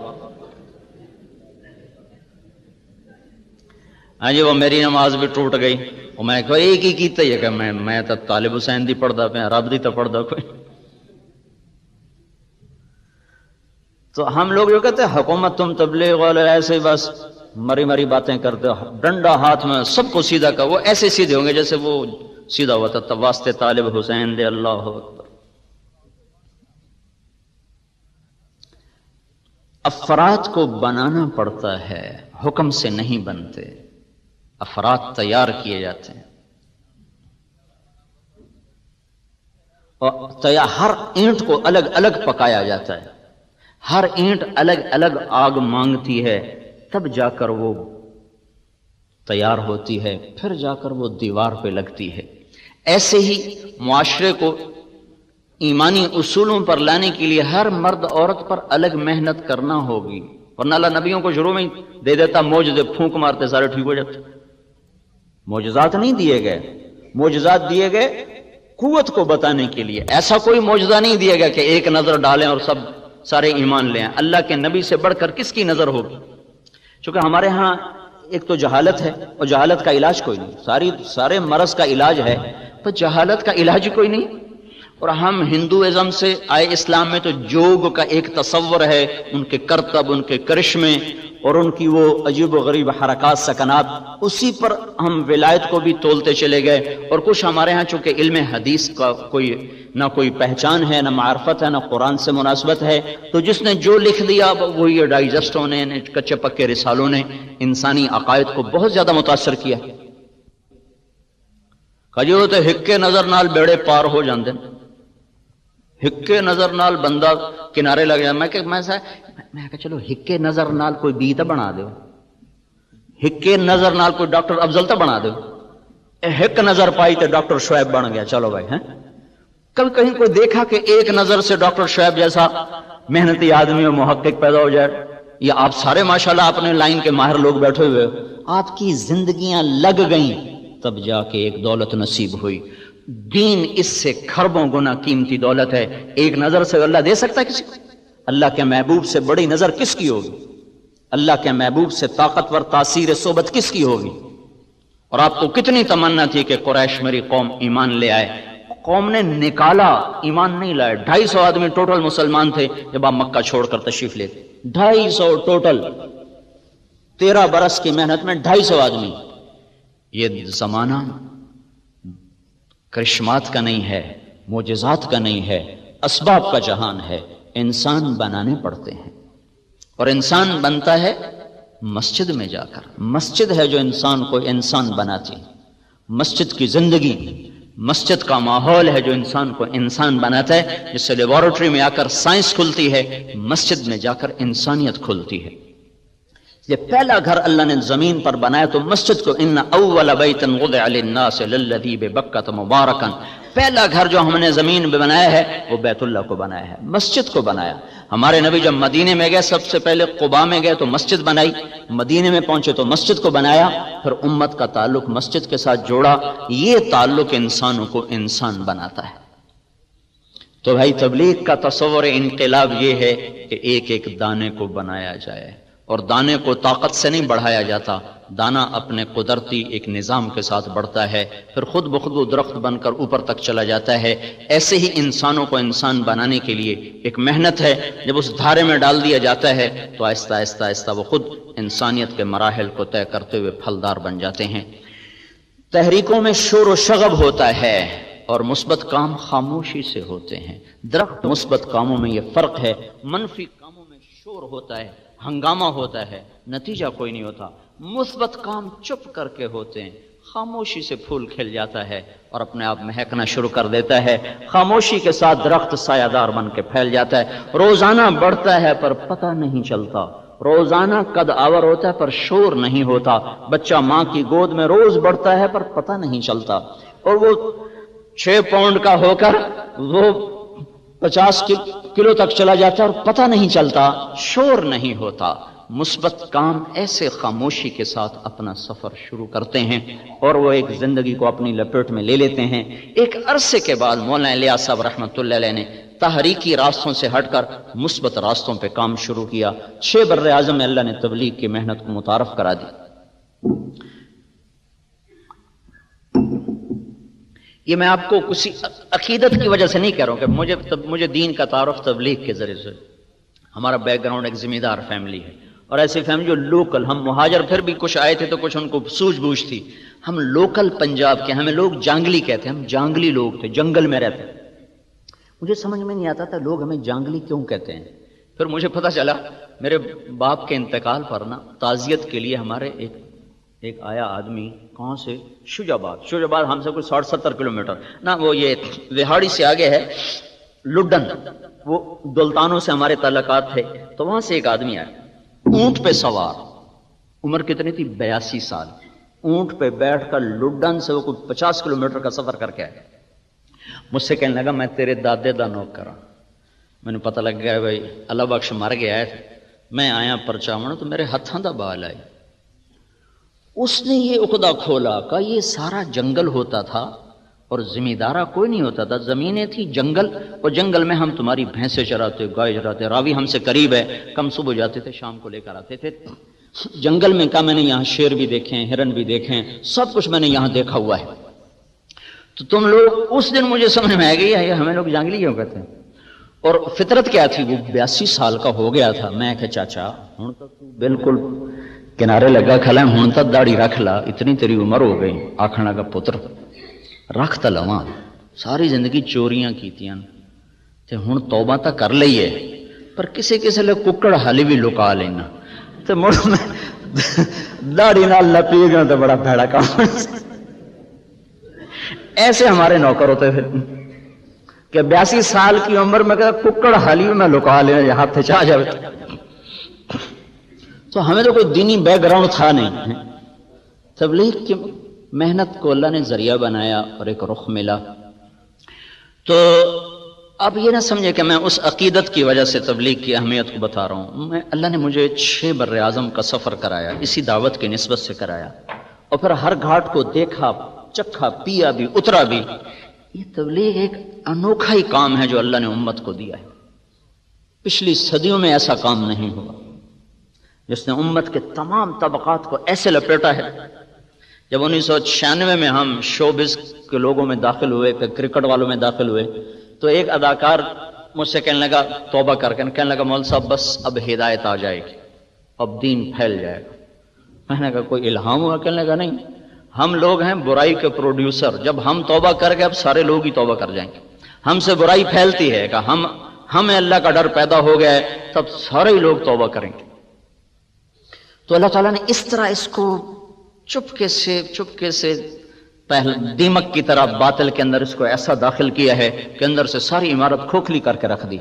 ہاں جی، وہ میری نماز بھی ٹوٹ گئی، اور میں کہا ایک ہی کیتا ہے کہ میں تو طالب حسین دی پڑھدا پیا، رب دی تو پڑھدا کوئی۔ تو ہم لوگ جو کہتے ہیں حکومت تم تبلیغ والے ایسے بس مری مری باتیں کرتے ہو، ڈنڈا ہاتھ میں سب کو سیدھا کر، وہ ایسے سیدھے ہوں گے جیسے وہ سیدھا ہوا تھا، واسطے طالب حسین دے، اللہ اکبر۔ افراد کو بنانا پڑتا ہے، حکم سے نہیں بنتے، افراد تیار کیے جاتے ہیں، اور ہر اینٹ کو الگ الگ پکایا جاتا ہے، ہر اینٹ الگ الگ آگ مانگتی ہے، تب جا کر وہ تیار ہوتی ہے، پھر جا کر وہ دیوار پہ لگتی ہے۔ ایسے ہی معاشرے کو ایمانی اصولوں پر لانے کے لیے ہر مرد عورت پر الگ محنت کرنا ہوگی، ورنہ اللہ نبیوں کو شروع میں دے دیتا معجزے، پھونک مارتے سارے ٹھیک ہو جاتے۔ معجزات نہیں دیے گئے، معجزات دیے گئے قوت کو بتانے کے لیے، ایسا کوئی معجزہ نہیں دیا گیا کہ ایک نظر ڈالیں اور سارے ایمان لیں۔ اللہ کے نبی سے بڑھ کر کس کی نظر ہوگی؟ چونکہ ہمارے ہاں ایک تو جہالت ہے، اور جہالت کا علاج کوئی نہیں، سارے مرض کا علاج ہے، تو جہالت کا علاج کوئی نہیں۔ اور ہم ہندوازم سے آئے اسلام میں تو جوگ کا ایک تصور ہے، ان کے کرتب، ان کے کرشمے اور ان کی وہ عجیب و غریب حرکات سکنات، اسی پر ہم ولایت کو بھی تولتے چلے گئے۔ اور کچھ ہمارے ہاں چونکہ علم حدیث کا نہ کوئی پہچان ہے، نہ معرفت ہے، نہ قرآن سے مناسبت ہے، تو جس نے جو لکھ دیا وہ یہ ڈائجسٹوں نے، کچے پکے رسالوں نے انسانی عقائد کو بہت زیادہ متاثر کیا۔ کہجی وہ تو ہکے نظر نال بیڑے پار ہو جاندے، ہکے نظر نال بندہ کنارے لگ جائے۔ میں کہ چلو ہکے نظر نال کوئی بی تو بنا دو، ہکے نظر نال کوئی ڈاکٹر افضل تو بنا دو، ہک نظر پائی تو ڈاکٹر شعیب بن گیا، چلو بھائی ہیں۔ کل کہیں کوئی دیکھا کہ ایک نظر سے ڈاکٹر شعیب جیسا محنتی آدمی اور محقق پیدا ہو جائے؟ یا آپ سارے ماشاءاللہ اپنے لائن کے ماہر لوگ بیٹھے ہوئے، آپ کی زندگیاں لگ گئیں، تب جا کے ایک دولت نصیب ہوئی۔ دین اس سے کھربوں گنا قیمتی دولت ہے۔ ایک نظر سے اللہ دے سکتا ہے کسی کو؟ اللہ کے محبوب سے بڑی نظر کس کی ہوگی؟ اللہ کے محبوب سے طاقتور تاثیر صحبت کس کی ہوگی؟ اور آپ کو کتنی تمنا تھی کہ قریش میری قوم ایمان لے آئے، قوم نے نکالا، ایمان نہیں لائے۔ 250 آدمی ٹوٹل مسلمان تھے جب آپ مکہ چھوڑ کر تشریف لے، 250 ٹوٹل، 13 برس کی محنت میں 250 آدمی۔ یہ زمانہ کرشمات کا نہیں ہے، معجزات کا نہیں ہے، اسباب کا جہان ہے، انسان بنانے پڑتے ہیں، اور انسان بنتا ہے مسجد میں جا کر۔ مسجد ہے جو انسان کو انسان بناتی، مسجد کی زندگی، مسجد کا ماحول ہے جو انسان کو انسان بناتا ہے، جس سے لیبارٹری میں آ کر سائنس کھلتی ہے، مسجد میں جا کر انسانیت کھلتی ہے۔ یہ پہلا گھر اللہ نے زمین پر بنایا تو مسجد کو، ان اول بیت وضع للناس للذی ببکۃ مبارکا، پہلا گھر جو ہم نے زمین پہ بنایا ہے وہ بیت اللہ کو بنایا ہے، مسجد کو بنایا۔ ہمارے نبی جب مدینے میں گئے سب سے پہلے قباء میں گئے تو مسجد بنائی، مدینے میں پہنچے تو مسجد کو بنایا، پھر امت کا تعلق مسجد کے ساتھ جوڑا۔ یہ تعلق انسانوں کو انسان بناتا ہے۔ تو بھائی تبلیغ کا تصور انقلاب یہ ہے کہ ایک ایک دانے کو بنایا جائے، اور دانے کو طاقت سے نہیں بڑھایا جاتا، دانا اپنے قدرتی ایک نظام کے ساتھ بڑھتا ہے، پھر خود بخود وہ درخت بن کر اوپر تک چلا جاتا ہے۔ ایسے ہی انسانوں کو انسان بنانے کے لیے ایک محنت ہے، جب اس دھارے میں ڈال دیا جاتا ہے تو آہستہ آہستہ آہستہ وہ خود انسانیت کے مراحل کو طے کرتے ہوئے پھلدار بن جاتے ہیں۔ تحریکوں میں شور و شغب ہوتا ہے اور مثبت کام خاموشی سے ہوتے ہیں۔ درخت مثبت کاموں میں یہ فرق ہے، منفی کاموں میں شور ہوتا ہے، ہنگامہ ہوتا ہے، نتیجہ کوئی نہیں ہوتا۔ مثبت کام چپ کر کے ہوتے ہیں، خاموشی سے پھول کھل جاتا ہے اور اپنے آپ مہکنا شروع کر دیتا ہے۔ خاموشی کے ساتھ درخت سایہ دار بن کے پھیل جاتا ہے، روزانہ بڑھتا ہے پر پتہ نہیں چلتا، روزانہ قد آور ہوتا ہے پر شور نہیں ہوتا۔ بچہ ماں کی گود میں روز بڑھتا ہے پر پتہ نہیں چلتا، اور وہ 6 پاؤنڈ کا ہو کر وہ 50 کلو تک چلا جاتا ہے اور پتہ نہیں چلتا، شور نہیں ہوتا۔ مثبت کام ایسے خاموشی کے ساتھ اپنا سفر شروع کرتے ہیں اور وہ ایک زندگی کو اپنی لپیٹ میں لے لیتے ہیں۔ ایک عرصے کے بعد مولانا الیاس صاحب رحمۃ اللہ علیہ نے تحریکی راستوں سے ہٹ کر مثبت راستوں پہ کام شروع کیا۔ 6 بر اعظم میں اللہ نے تبلیغ کی محنت کو متعارف کرا دی۔ یہ میں آپ کو کسی عقیدت کی وجہ سے نہیں کہہ رہا ہوں کہ مجھے دین کا تعارف تبلیغ کے ذریعے سے۔ ہمارا بیک گراؤنڈ ایک ذمہ دار فیملی ہے، اور ایسی فیملی جو لوکل، ہم مہاجر پھر بھی کچھ آئے تھے تو کچھ ان کو سوجھ بوجھ تھی، ہم لوکل پنجاب کے، ہمیں لوگ جانگلی کہتے ہیں، ہم جانگلی لوگ تھے، جنگل میں رہتے۔ مجھے سمجھ میں نہیں آتا تھا لوگ ہمیں جانگلی کیوں کہتے ہیں۔ پھر مجھے پتہ چلا میرے باپ کے انتقال پر نا تعزیت کے لیے ہمارے ایک آیا آدمی، کہاں سے؟ شجاباد ہم سے کوئی 60-70 کلومیٹر نا، وہ یہ وہاڑی سے آگے ہے لڈن، وہ دلتانوں سے ہمارے تعلقات تھے، تو وہاں سے ایک آدمی آیا اونٹ پہ سوار، عمر کتنی تھی؟ 82 سال، اونٹ پہ بیٹھ کر لڈن سے وہ کوئی 50 کلومیٹر کا سفر کر کے آیا۔ مجھ سے کہنے لگا میں تیرے دادے دا نوکر ہوں۔ میں نے پتہ لگ گیا بھائی اللہ بخش مر گیا ہے، میں آیا پرچاون تو میرے ہاتھاں دا بال آئے۔ اس نے یہ عقدہ کھولا کہ یہ سارا جنگل ہوتا تھا اور زمیندارہ کوئی نہیں ہوتا تھا، زمینیں تھی جنگل، اور جنگل میں ہم تمہاری بھینسیں چراتے، گائے چراتے، راوی ہم سے قریب ہے، کم صبح جاتے تھے شام کو لے کر آتے تھے جنگل میں۔ کہا میں نے یہاں شیر بھی دیکھے ہیں، ہرن بھی دیکھے ہیں، سب کچھ میں نے یہاں دیکھا ہوا ہے۔ تو تم لوگ، اس دن مجھے سمجھ میں آ گئی ہے ہمیں لوگ جانگلی کیوں کہتے ہیں۔ اور فطرت کیا تھی، وہ 82 سال کا ہو گیا تھا۔ میں کہ چاچا ہوں تو بالکل کنارے لگا کھلا، ہوں تو داڑھی رکھ لا، اتنی تیری عمر ہو گئی۔ آکھنا کا پتر رکھ تا لواں، ساری زندگی چوریاں کیتیاں تے ہن توبہ تا کر لئیے، پر کسے لے ککڑ حالی بھی لکا لینا تے مڑ میں داڑھی نال لپی گیا تو بڑا بھڑا کام۔ ایسے ہمارے نوکر ہوتے تھے کہ 82 سال کی عمر میں کہتا ککڑ حالی میں لکا لینا، ہاتھ چاہ جائے۔ تو ہمیں تو کوئی دینی بیک گراؤنڈ تھا نہیں۔ تبلیغ کی محنت کو اللہ نے ذریعہ بنایا اور ایک رخ ملا۔ تو اب یہ نہ سمجھے کہ میں اس عقیدت کی وجہ سے تبلیغ کی اہمیت کو بتا رہا ہوں۔ اللہ نے مجھے 6 بر اعظم کا سفر کرایا، اسی دعوت کی نسبت سے کرایا، اور پھر ہر گھاٹ کو دیکھا، چکھا، پیا بھی، اترا بھی۔ یہ تبلیغ ایک انوکھا ہی کام ہے جو اللہ نے امت کو دیا ہے۔ پچھلی صدیوں میں ایسا کام نہیں ہوا جس نے امت کے تمام طبقات کو ایسے لپیٹا ہے۔ جب 1996 میں ہم شوبز کے لوگوں میں داخل ہوئے، پھر کرکٹ والوں میں داخل ہوئے، تو ایک اداکار مجھ سے کہنے لگا توبہ کر کے، کہنے لگا مول صاحب بس اب ہدایت آ جائے گی، اب دین پھیل جائے گا۔ میں نے کہا کوئی الہام ہوا؟ کہنے لگا نہیں، ہم لوگ ہیں برائی کے پروڈیوسر. جب ہم توبہ کر گئے اب سارے لوگ ہی توبہ کر جائیں گے. ہم سے برائی پھیلتی ہے کہ ہمیں اللہ کا ڈر پیدا ہو گیا ہے تب سارے ہی لوگ توبہ کریں گے. تو اللہ تعالیٰ نے اس طرح اس کو چپکے سے پہلے دیمک کی طرح باطل کے اندر اس کو ایسا داخل کیا ہے کہ اندر سے ساری عمارت کھوکھلی کر کے رکھ دی.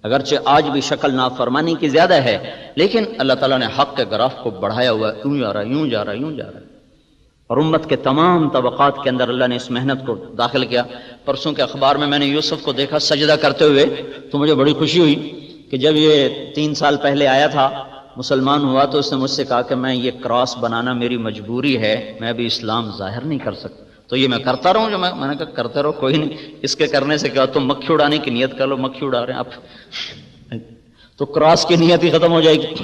اگرچہ آج بھی شکل نافرمانی کی زیادہ ہے لیکن اللہ تعالیٰ نے حق کے گراف کو بڑھایا ہوا ہے. یوں جا رہا ہے، یوں جا رہا ہے، یوں جا رہا ہے. اور امت کے تمام طبقات کے اندر اللہ نے اس محنت کو داخل کیا. پرسوں کے اخبار میں نے یوسف کو دیکھا سجدہ کرتے ہوئے تو مجھے بڑی خوشی ہوئی کہ جب یہ 3 سال پہلے آیا تھا مسلمان ہوا تو اس نے مجھ سے کہا کہ میں یہ کراس بنانا میری مجبوری ہے، میں ابھی اسلام ظاہر نہیں کر سکتا. تو یہ میں کرتا رہوں. جو میں نے کہا کرتے رہو، کوئی نہیں، اس کے کرنے سے کیا تم مکھی اڑانے کی نیت کر لو. مکھی اڑا رہے ہیں آپ تو کراس کی نیت ہی ختم ہو جائے گی.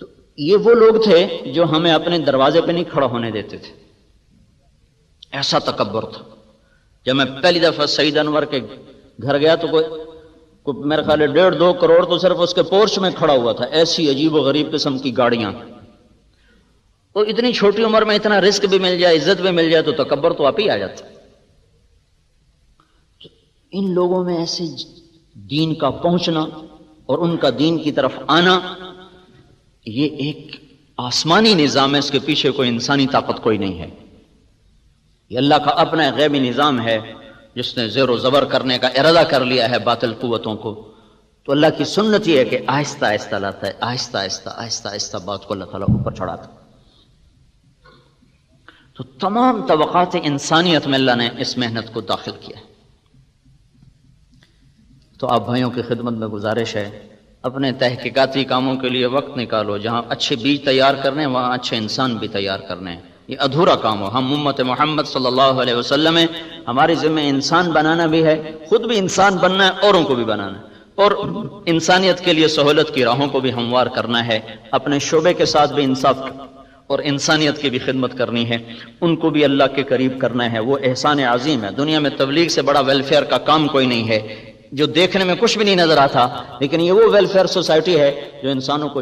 تو یہ وہ لوگ تھے جو ہمیں اپنے دروازے پہ نہیں کھڑا ہونے دیتے تھے. ایسا تکبر تھا. جب میں پہلی دفعہ سعید انور کے گھر گیا تو کوئی میرے خیال ہے 1.5-2 کروڑ تو صرف اس کے پورچ میں کھڑا ہوا تھا. ایسی عجیب و غریب قسم کی گاڑیاں. تو اتنی چھوٹی عمر میں اتنا رزق بھی مل جائے، عزت بھی مل جائے تو تکبر تو آپ ہی آ جاتا. ان لوگوں میں ایسے دین کا پہنچنا اور ان کا دین کی طرف آنا یہ ایک آسمانی نظام ہے. اس کے پیچھے کوئی انسانی طاقت کوئی نہیں ہے. یہ اللہ کا اپنا غیبی نظام ہے جس نے زیر و زبر کرنے کا ارادہ کر لیا ہے باطل قوتوں کو. تو اللہ کی سنت یہ ہے کہ آہستہ آہستہ لاتا ہے، آہستہ آہستہ بات کو اللہ تعالیٰ اوپر چڑھاتا ہے. تو تمام طبقات انسانیت میں اللہ نے اس محنت کو داخل کیا ہے. تو آپ بھائیوں کی خدمت میں گزارش ہے اپنے تحقیقاتی کاموں کے لیے وقت نکالو. جہاں اچھے بیج تیار کرنے ہیں وہاں اچھے انسان بھی تیار کرنے ہیں. یہ ادھورا کام ہو. ہم امت محمد صلی اللہ علیہ وسلم ہیں، ہماری ذمہ انسان بنانا بھی ہے، خود بھی انسان بننا ہے، اوروں کو بھی بنانا ہے، اور انسانیت کے لیے سہولت کی راہوں کو بھی ہموار کرنا ہے. اپنے شعبے کے ساتھ بھی انصاف اور انسانیت کی بھی خدمت کرنی ہے. ان کو بھی اللہ کے قریب کرنا ہے. وہ احسان عظیم ہے. دنیا میں تبلیغ سے بڑا ویلفیئر کا کام کوئی نہیں ہے جو دیکھنے میں کچھ بھی نہیں نظر آتا، لیکن یہ وہ ویلفیئر سوسائٹی ہے جو انسانوں کو